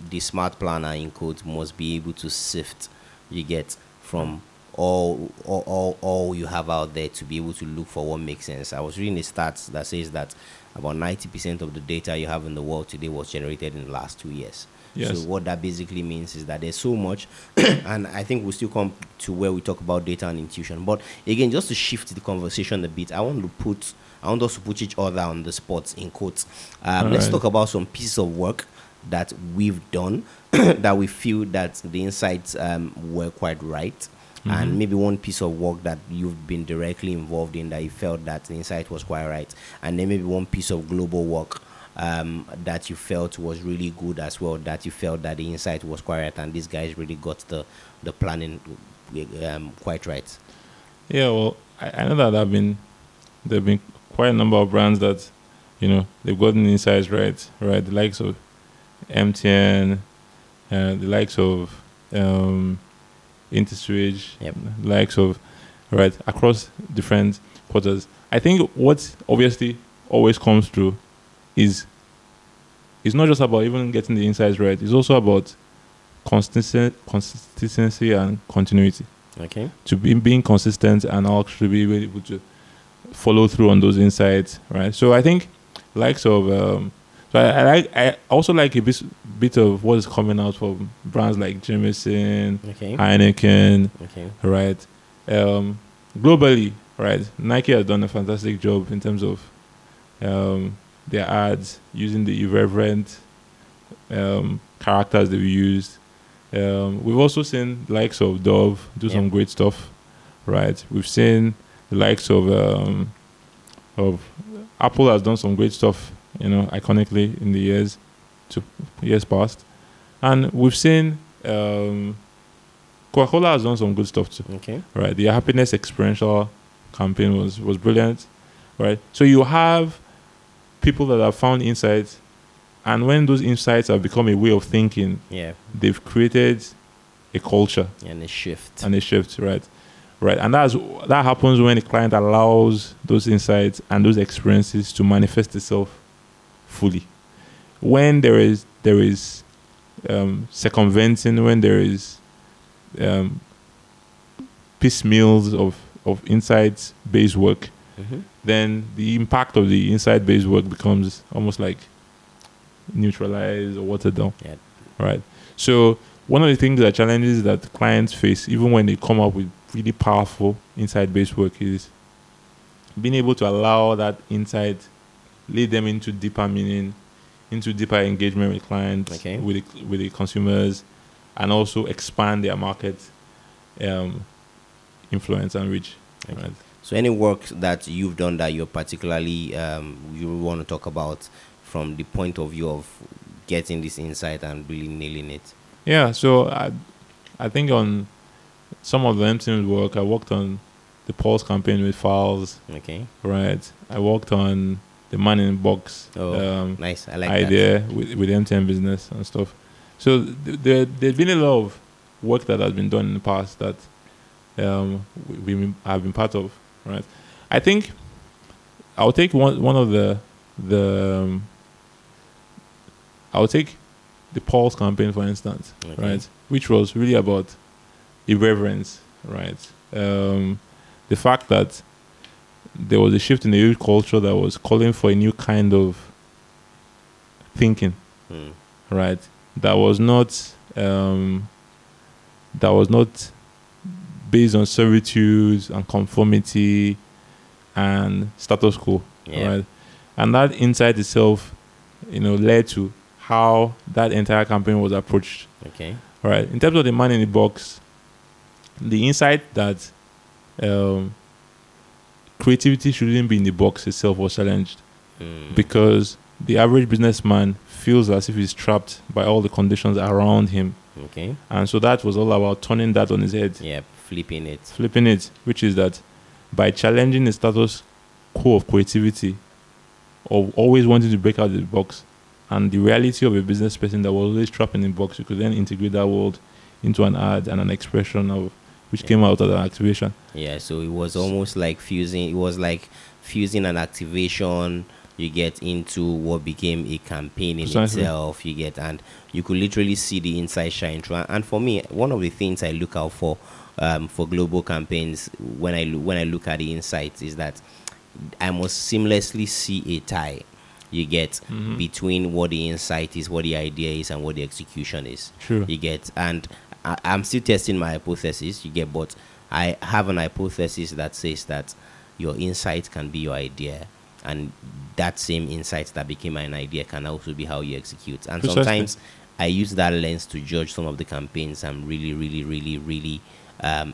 the smart planner in quotes must be able to sift, you get, from all you have out there to be able to look for what makes sense. I was reading the stats that says that about 90% of the data you have in the world today was generated in the last 2 years. Yes. So what that basically means is that there's so much, and I think we'll still come to where we talk about data and intuition. But again, just to shift the conversation a bit, I want us to put each other on the spot in quotes. Let's talk about some pieces of work that we've done that we feel that the insights were quite right. And maybe one piece of work that you've been directly involved in that you felt that the insight was quite right, and then maybe one piece of global work that you felt was really good as well, that you felt that the insight was quite right and these guys really got the planning quite right. Yeah, well, I know that there have been quite a number of brands that, they've gotten the insights right, the likes of MTN, the likes of InterSwitch, the likes of, across different quarters. I think what obviously always comes through is it's not just about even getting the insights right, it's also about consistency and continuity. Okay. To being consistent and actually be able to follow through on those insights, right? So I think likes of I also like a bit of what is coming out from brands like Jameson, Heineken, right? Globally, right? Nike has done a fantastic job in terms of their ads, using the irreverent characters they've used. We've also seen the likes of Dove do some great stuff, right? We've seen the likes of Apple has done some great stuff, iconically in the years past, and we've seen Coca-Cola has done some good stuff too. Right? The happiness experiential campaign was brilliant, right? So you have people that have found insights, and when those insights have become a way of thinking, they've created a culture and a shift, right? And that happens when the client allows those insights and those experiences to manifest itself fully. When there is circumventing, when there is piecemeals of insights-based work, then the impact of the insight-based work becomes almost like neutralized or watered down. Right? So one of the things that challenges that clients face, even when they come up with really powerful insight-based work, is being able to allow that insight lead them into deeper meaning, into deeper engagement with clients, with the consumers, and also expand their market influence and reach. Right? So any work that you've done that you're particularly you want to talk about from the point of view of getting this insight and really nailing it? Yeah, so I think on some of the MTN's work, I worked on the Pulse campaign with Files. Right. I worked on the Man in Box nice. I like idea that. with MTN Business and stuff. So there's been a lot of work that has been done in the past that we have been part of. Right. I think I'll take one of the I'll take the Pulse campaign, for instance, right, which was really about irreverence, right? The fact that there was a shift in the youth culture that was calling for a new kind of thinking, right? That was not based on servitude and conformity and status quo, right? And that insight itself, led to how that entire campaign was approached. Right. In terms of the Man in the Box, the insight that creativity shouldn't be in the box itself was challenged because the average businessman feels as if he's trapped by all the conditions around him. And so that was all about turning that on his head. Flipping it. Which is that by challenging the status quo of creativity, of always wanting to break out the box, and the reality of a business person that was always trapped in a box. You could then integrate that world into an ad and an expression of which came out of an activation. Yeah, so it was almost like fusing. It was like fusing an activation. You get into what became a campaign in itself. You get, and you could literally see the inside shine through. And for me, one of the things I look out for global campaigns when I look at the insights is that I must seamlessly see a tie. You get between what the insight is, what the idea is, and what the execution is. True. You get, and I'm still testing my hypothesis. You get, but I have an hypothesis that says that your insight can be your idea, and that same insight that became an idea can also be how you execute. And sometimes I use that lens to judge some of the campaigns I'm really, really, really, really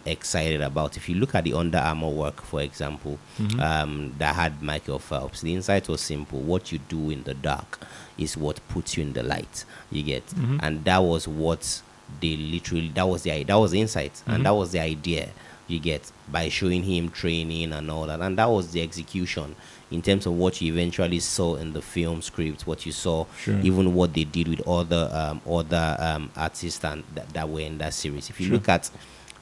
excited about. If you look at the Under Armour work, for example, that had Michael Phelps, the insight was simple. What you do in the dark is what puts you in the light. You get, and that was what they literally, that was the insight, and that was the idea. You get, by showing him training and all that, and that was the execution in terms of what you eventually saw in the film script, what you saw, even what they did with other artists that were in that series. If you look at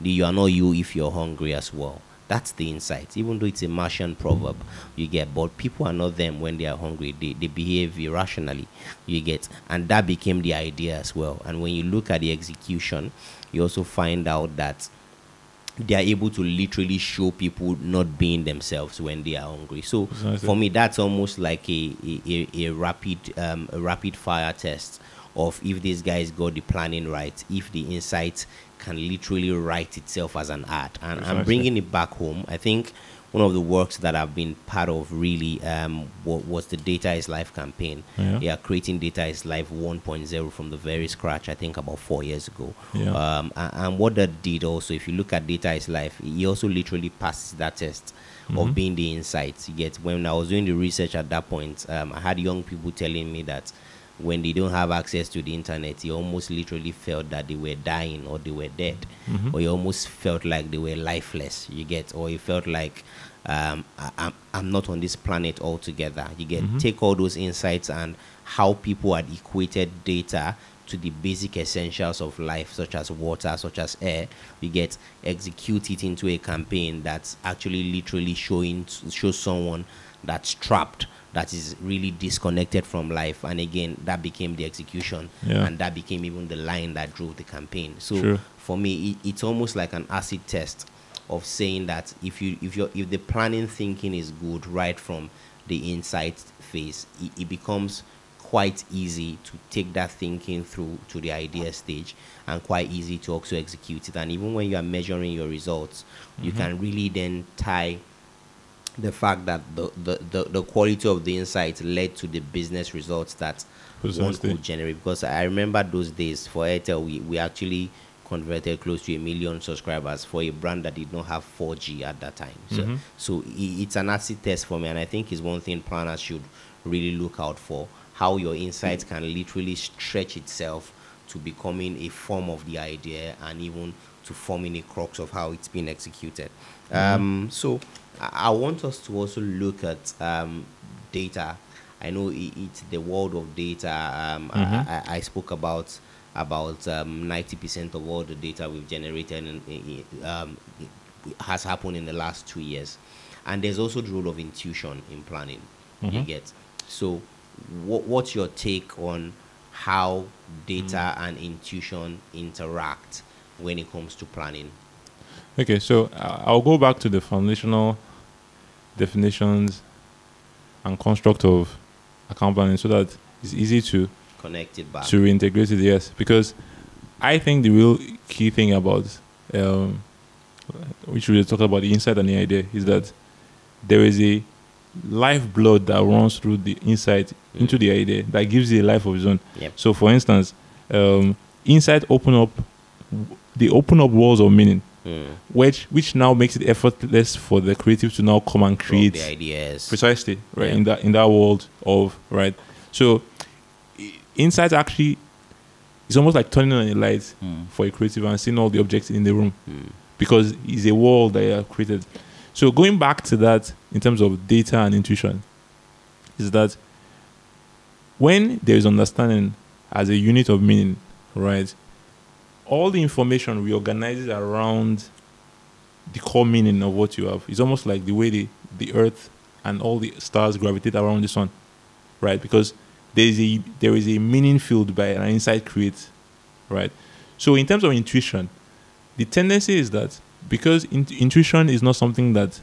the "You are not you if you're hungry" as well, that's the insight. Even though it's a Martian proverb, you get, but people are not them when they are hungry. They behave irrationally, you get, and that became the idea as well. And when you look at the execution, you also find out that they are able to literally show people not being themselves when they are hungry. So for me, that's almost like a rapid fire test of if these guys got the planning right, if the insight can literally write itself as an ad. And I'm bringing it back home. I think one of the works that I've been part of really was the Data is Life campaign. Yeah, creating Data is Life 1.0 from the very scratch, I think about 4 years ago. And what that did also, if you look at Data is Life, it also literally passes that test of being the insights. You get, when I was doing the research at that point, I had young people telling me that when they don't have access to the internet, he almost literally felt that they were dying or they were dead, or he almost felt like they were lifeless. You get, or he felt like I'm not on this planet altogether. You get, take all those insights and how people had equated data to the basic essentials of life, such as water, such as air. You get, execute it into a campaign that's actually literally shows someone that's trapped, that is really disconnected from life. And again, that became the execution, and that became even the line that drove the campaign. So for me, it's almost like an acid test of saying that if the planning thinking is good right from the insight phase, it becomes quite easy to take that thinking through to the idea stage, and quite easy to also execute it. And even when you are measuring your results, you can really then tie the fact that the quality of the insights led to the business results that one could generate. Because I remember those days for Airtel, we actually converted close to 1 million subscribers for a brand that did not have 4G at that time. So it's an acid test for me, and I think it's one thing planners should really look out for, how your insights can literally stretch itself to becoming a form of the idea, and even to forming a crux of how it's been executed. So I want us to also look at data. I know it's the world of data. I spoke about 90% of all the data we've generated has happened in the last 2 years. And there's also the role of intuition in planning. You get, so what's your take on how data and intuition interact when it comes to planning? Okay, so I'll go back to the foundational definitions and construct of account planning so that it's easy to connect it back, to reintegrate it. Yes, because I think the real key thing about which we talk about the insight and the idea is that there is a lifeblood that runs through the insight into the idea that gives it a life of its own. So for instance, insight open up walls of meaning, which now makes it effortless for the creative to now come and create the ideas. Precisely, right, in that world of, right. So insight actually is almost like turning on a light for a creative and seeing all the objects in the room, because it's a world that you have created. So going back to that in terms of data and intuition, is that when there is understanding as a unit of meaning, right, all the information reorganizes around the core meaning of what you have. It's almost like the way the earth and all the stars gravitate around the sun, right? Because there is a meaning field by an insight creates, right? So in terms of intuition, the tendency is that because intuition is not something that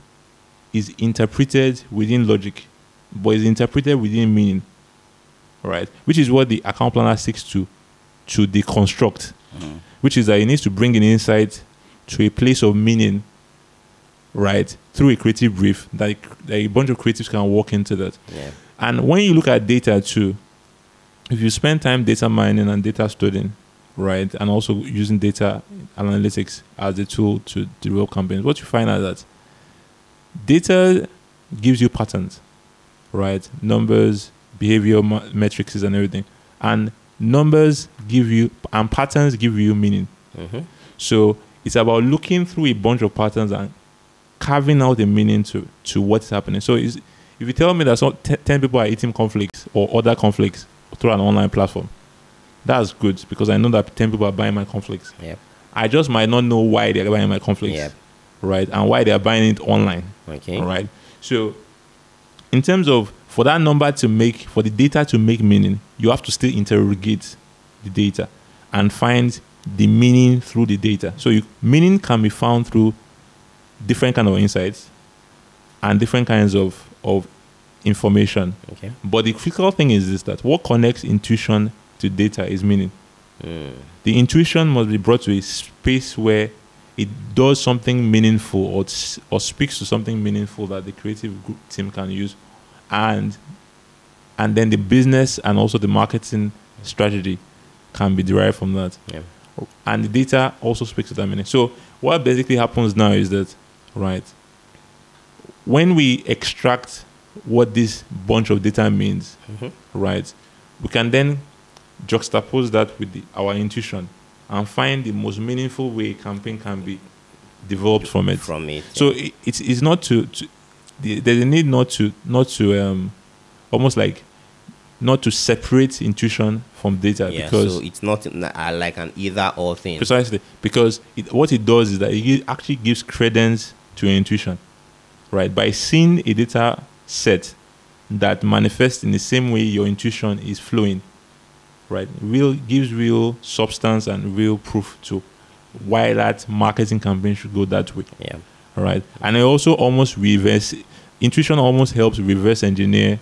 is interpreted within logic, but is interpreted within meaning, right? Which is what the account planner seeks to deconstruct, which is that it needs to bring an insight to a place of meaning, right, through a creative brief that a bunch of creatives can walk into that. Yeah. And when you look at data too, if you spend time data mining and data studying, right, and also using data analytics as a tool to develop campaigns, what you find out that data gives you patterns, right, numbers, behavior metrics and everything, and numbers give you and patterns give you meaning. So it's about looking through a bunch of patterns and carving out a meaning to what's happening. So if you tell me that 10 people are eating cornflakes or other cornflakes through an online platform, that's good because I know that 10 people are buying my cornflakes. Yep. I just might not know why they're buying my cornflakes, Yep. right, and why they're buying it online. Okay. All right. So in terms of for the data to make meaning, you have to still interrogate the data and find the meaning through the data. So meaning can be found through different kind of insights and different kinds of information. Okay. But the critical thing is this, that what connects intuition to data is meaning. The intuition must be brought to a space where it does something meaningful or speaks to something meaningful that the creative group team can use, and then the business and also the marketing strategy can be derived from that. Yeah. And the data also speaks to that meaning. So what basically happens now is that, right, when we extract what this bunch of data means, right, we can then juxtapose that with our intuition and find the most meaningful way a campaign can be developed from it. So it's not there's a need not to almost like not to separate intuition from data, because so it's not like an either or thing. Precisely, because what it does is that it actually gives credence to your intuition, right? By seeing a data set that manifests in the same way your intuition is flowing, right? Gives real substance and real proof to why that marketing campaign should go that way. Yeah. All right. And it also almost intuition almost helps reverse engineer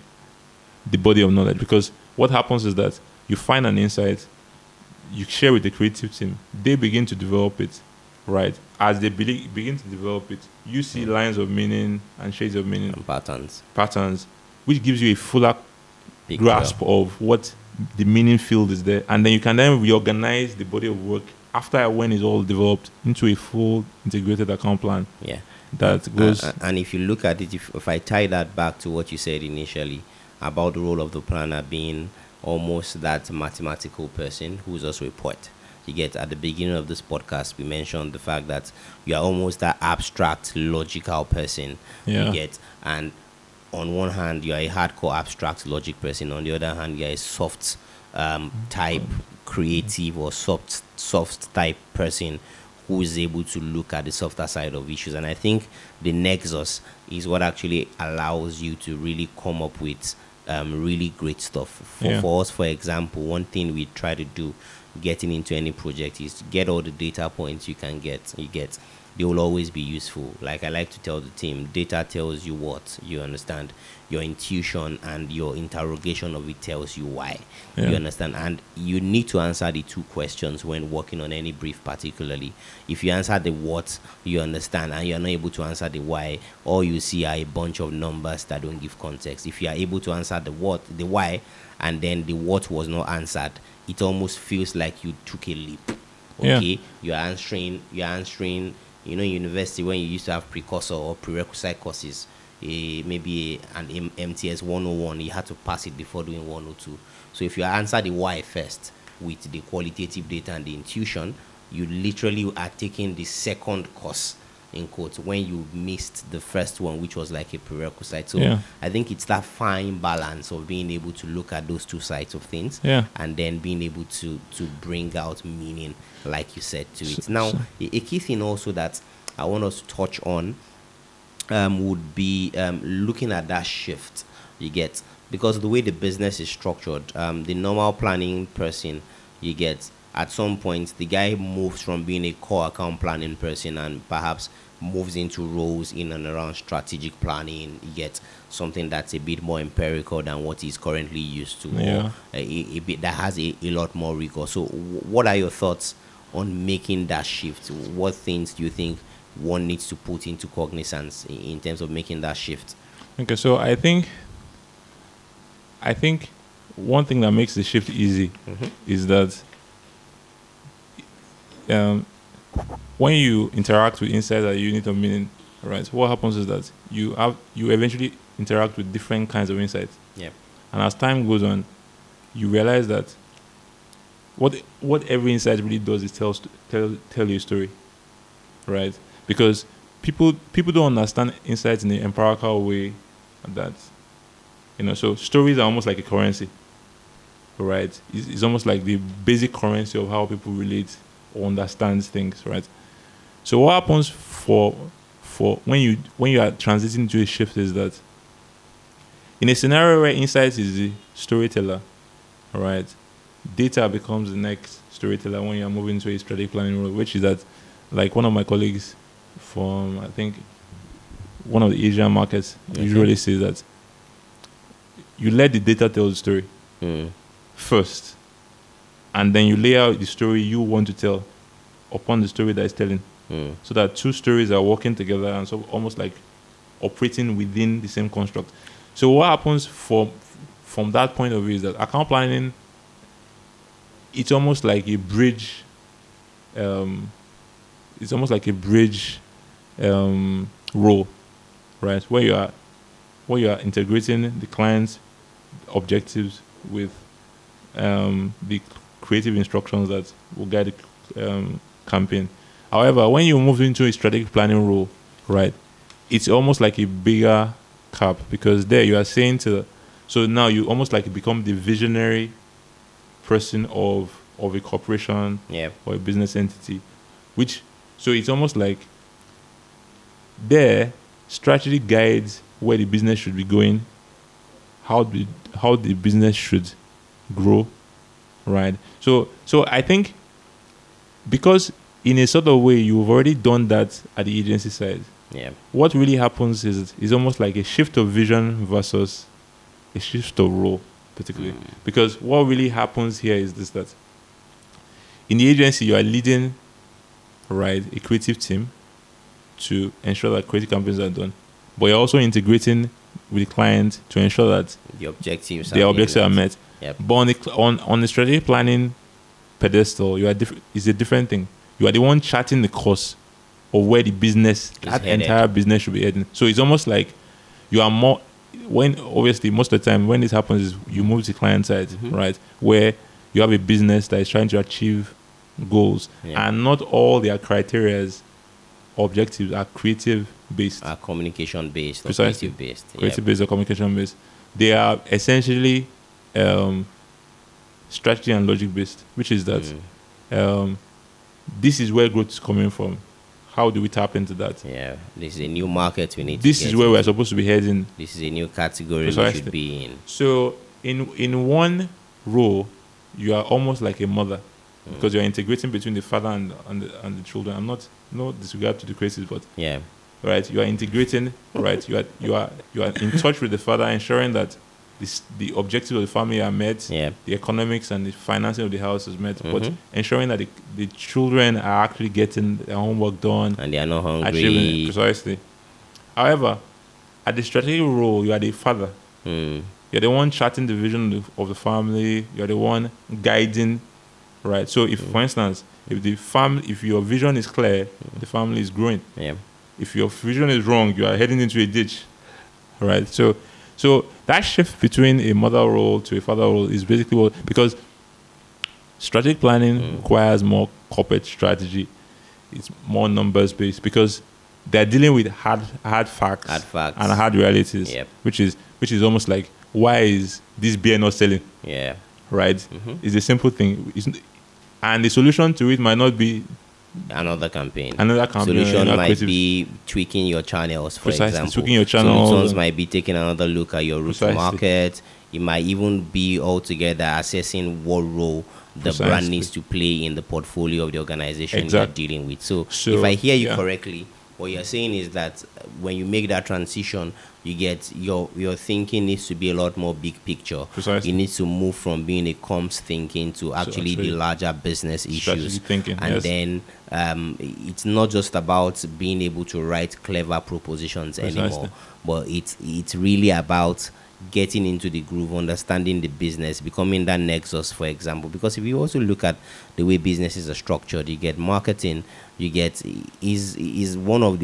the body of knowledge, because what happens is that you find an insight, you share with the creative team, they begin to develop it, right? As they begin to develop it, you see lines of meaning and shades of meaning and patterns, which gives you a fuller grasp of what the meaning field is there, and then you can then reorganize the body of work after when it's all developed into a full integrated account plan. Yeah, that goes. And if you look at it, if I tie that back to what you said initially about the role of the planner being almost that mathematical person who's also a poet. You get, at the beginning of this podcast, we mentioned the fact that you are almost that abstract, logical person. Yeah. You get, and on one hand, you are a hardcore abstract logic person. On the other hand, you are a soft type creative or soft type person who is able to look at the softer side of issues. And I think the nexus is what actually allows you to really come up with really great stuff. For us, for example, one thing we try to do getting into any project is to get all the data points you can get. They will always be useful. Like I like to tell the team, data tells you what, you understand. Your intuition and your interrogation of it tells you why. You understand. And you need to answer the two questions when working on any brief, particularly. If you answer the what, you understand, and you're not able to answer the why, all you see are a bunch of numbers that don't give context. If you are able to answer the what, the why, and then the what was not answered, it almost feels like you took a leap. Okay? You're answering, you know, in university when you used to have precursor or prerequisite courses, maybe an MTS 101, you had to pass it before doing 102. So if you answer the why first with the qualitative data and the intuition, you literally are taking the second course in quotes, when you missed the first one, which was like a prerequisite. So I think it's that fine balance of being able to look at those two sides of things, and then being able to bring out meaning, like you said, to it. Now, a key thing also that I want us to touch on would be looking at that shift you get, because the way the business is structured, the normal planning person, you get, at some point the guy moves from being a core account planning person and perhaps moves into roles in and around strategic planning. You get something that's a bit more empirical than what he's currently used to, or a bit that has a lot more rigor. So what are your thoughts on making that shift? What things do you think one needs to put into cognizance in terms of making that shift? Okay, so I think one thing that makes the shift easy is that when you interact with insights at a unit of meaning, right, what happens is that you eventually interact with different kinds of insights. Yeah. And as time goes on, you realize that what every insight really does is tell you a story, right? Because people don't understand insights in an empirical way, that, so stories are almost like a currency, right? It's almost like the basic currency of how people relate or understand things, right? So what happens for when you are transiting to a shift is that in a scenario where insights is the storyteller, right, data becomes the next storyteller when you are moving to a strategic planning role, which is that, like one of my colleagues from, I think, one of the Asian markets usually says that you let the data tell the story first, and then you lay out the story you want to tell upon the story that is telling, so that two stories are working together and so almost like operating within the same construct. So what happens from that point of view is that account planning, it's almost like a bridge. It's almost like a bridge role, right? Where you are integrating the client's objectives with the creative instructions that will guide the campaign. However, when you move into a strategic planning role, right, it's almost like a bigger cap, because there you are saying so now you almost like become the visionary person of a corporation or a business entity, so it's almost like there strategy guides where the business should be going, how the business should grow, right? So I think because in a sort of way you've already done that at the agency side, what really happens is almost like a shift of vision versus a shift of role, particularly. Because what really happens here is this, that in the agency you are leading, right, a creative team to ensure that creative campaigns are done, but you're also integrating with the client to ensure that the objectives are met. But on the strategic planning pedestal, it's a different thing. You are the one charting the course of where the business, that entire business, should be heading. So it's almost like you are more, when obviously most of the time when this happens is you move to the client side, right, where you have a business that is trying to achieve goals, and not all their criterias, objectives are creative based, are communication based, or precisely, creative based, creative based or communication based. They are essentially strategy and logic based, which is that this is where growth is coming from. How do we tap into that? Yeah, this is a new market we need. This is where we're supposed to be heading. This is a new category we should be in. So in one role, you are almost like a mother, because you're integrating between the father and the children. I'm not, no disregard to the creatives, but right, you are integrating, right? You are in touch with the father, ensuring that the objectives of the family are met, the economics and the financing of the house is met, but ensuring that the children are actually getting their homework done and they are not hungry. Precisely. However, at the strategic role, you are the father. You're the one charting the vision of the family. You're the one guiding, right? So if, for instance, if your vision is clear, the family is growing. If your vision is wrong, you are heading into a ditch, right? So that shift between a mother role to a father role is basically because strategic planning requires more corporate strategy. It's more numbers based, because they're dealing with hard facts, and hard realities, which is almost like, why is this beer not selling? Yeah. Right? It's a simple thing. And the solution to it might not be another campaign. Solution might be tweaking your channels, for example. Tweaking your channels. Solutions might be taking another look at your route to market. It might even be altogether assessing what role the brand needs to play in the portfolio of the organization you're dealing with. So if I hear you correctly, what you're saying is that when you make that transition, you get your thinking needs to be a lot more big picture. Precisely. You need to move from being a comms thinking to actually the larger business issues. Thinking, and then it's not just about being able to write clever propositions anymore, but it's really about getting into the groove, understanding the business, becoming that nexus, for example. Because if you also look at the way businesses are structured, you get marketing, you get is one of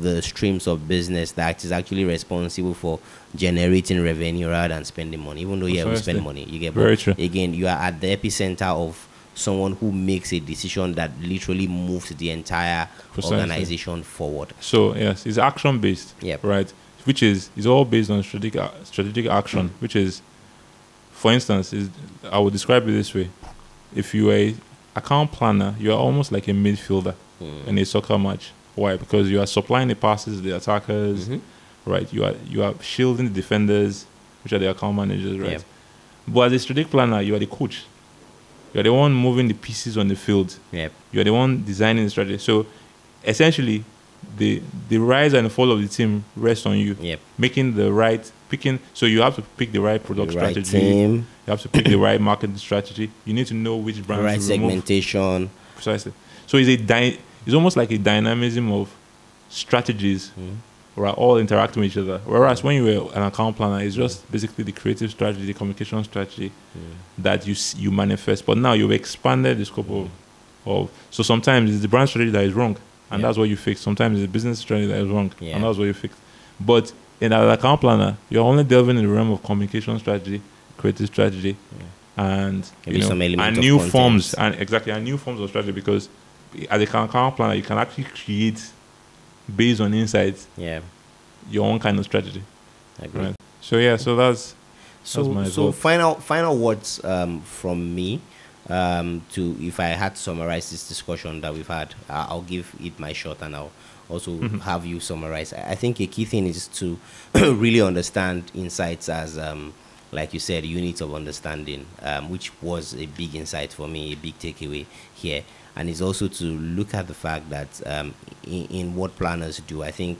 the streams of business that is actually responsible for generating revenue rather than spending money. Even though we spend money, you get very true. Again, you are at the epicenter of someone who makes a decision that literally moves the entire organization forward. So yes, it's action based. Right. Which is all based on strategic action, which is, for instance, I would describe it this way: if you are an account planner, you are almost like a midfielder in a soccer match. Why? Because you are supplying the passes to the attackers, right? You are shielding the defenders, which are the account managers, right? But as a strategic planner, you are the coach. You are the one moving the pieces on the field. You are the one designing the strategy. So essentially, the rise and fall of the team rests on you. Making the right picking. So you have to pick the right product strategy. Team. You have to pick the right marketing strategy. You need to know which brands right to segmentation. Remove. Precisely. So it's almost like a dynamism of strategies, who are all interacting with each other. Whereas when you were an account planner, it's just basically the creative strategy, the communication strategy that you manifest. But now you've expanded the scope of. So sometimes it's the brand strategy that is wrong. And that's what you fix. Sometimes it's a business strategy that is wrong, and that's what you fix. But in an account planner, you're only delving in the realm of communication strategy, creative strategy, and new forms of strategy. Because as a account planner, you can actually create, based on insights, your own kind of strategy. Right? So that's my so final words from me. If I had to summarize this discussion that we've had, I'll give it my shot, and I'll also have you summarize. I think a key thing is to really understand insights as, like you said, units of understanding, which was a big insight for me, a big takeaway here. And it's also to look at the fact that in what planners do, I think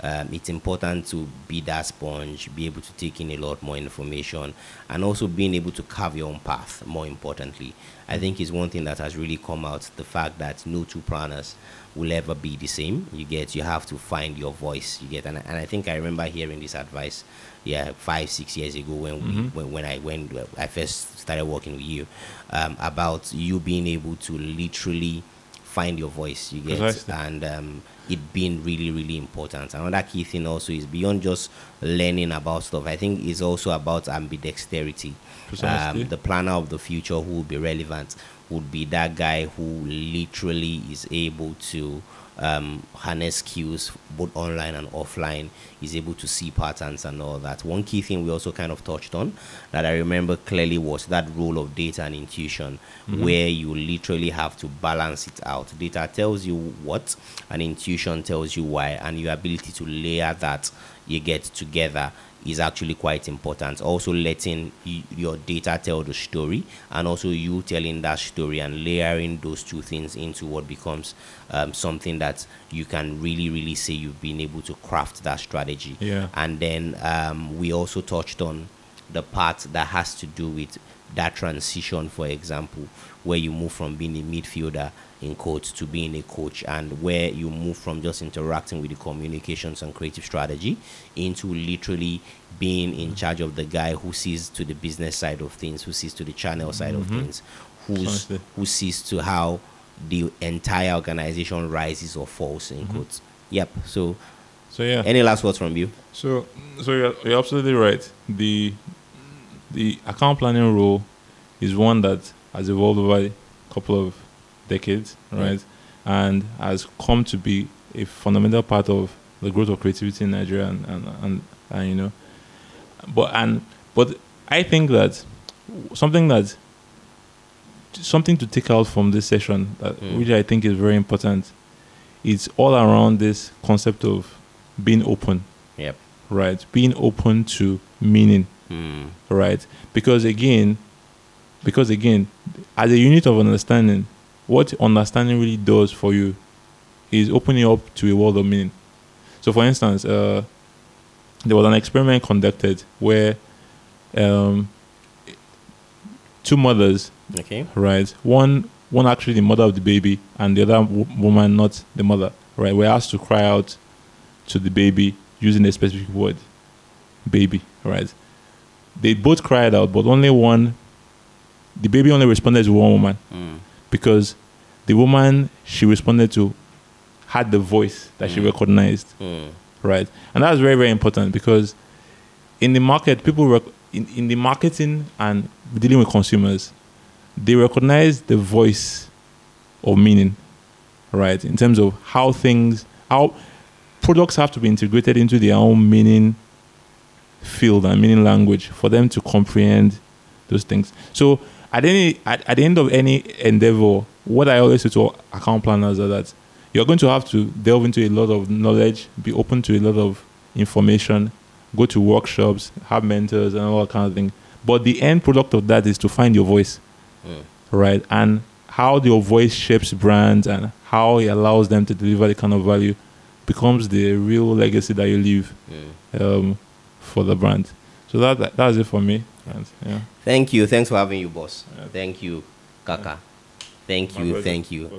it's important to be that sponge, be able to take in a lot more information, and also being able to carve your own path. More importantly, I think is one thing that has really come out, the fact that no two planners will ever be the same. You have to find your voice. And I think I remember hearing this advice 5-6 years ago when I first started working with you, about you being able to literally find your voice, and it being really, really important. Another key thing also is beyond just learning about stuff. I think it's also about ambidexterity. The planner of the future who will be relevant would be that guy who literally is able to harness skills both online and offline, is able to see patterns and all that. One key thing we also kind of touched on that I remember clearly was that role of data and intuition, where you literally have to balance it out. Data tells you what, and intuition tells you why, and your ability to layer that you get together is actually quite important. Also letting your data tell the story, and also you telling that story, and layering those two things into what becomes something that you can really, really say you've been able to craft that strategy. And then we also touched on the part that has to do with that transition, for example, where you move from being a midfielder in quotes to being a coach, and where you move from just interacting with the communications and creative strategy into literally being in charge of the guy who sees to the business side of things, who sees to the channel side of things, who sees to how the entire organization rises or falls in quotes. So yeah, any last words from you? So you're absolutely right. The account planning role is one that has evolved over a couple of decades, right? And has come to be a fundamental part of the growth of creativity in Nigeria, and you know, but I think that something to take out from this session that which I think is very important. It's all around this concept of being open. Yep. Right, being open to meaning. Right, because again, as a unit of understanding, what understanding really does for you is opening up to a world of meaning. So, for instance, there was an experiment conducted where two mothers, okay, right, one actually the mother of the baby, and the other woman not the mother, right, were asked to cry out to the baby using a specific word, baby, right. They both cried out, but the baby only responded to one woman, because the woman she responded to had the voice that she recognized, right? And that's very, very important, because in the market, people in the marketing and dealing with consumers, they recognize the voice of meaning, right? In terms of how products have to be integrated into their own meaning field and meaning language for them to comprehend those things. So at the end of any endeavor, what I always say to account planners are that you're going to have to delve into a lot of knowledge, be open to a lot of information, go to workshops, have mentors and all that kind of thing. But the end product of that is to find your voice, right? And how your voice shapes brands and how it allows them to deliver the kind of value becomes the real legacy that you leave for the brand. So that's it for me. And, yeah. Thank you. Thanks for having you, boss. Yeah. Thank you, Kaka. Thank you.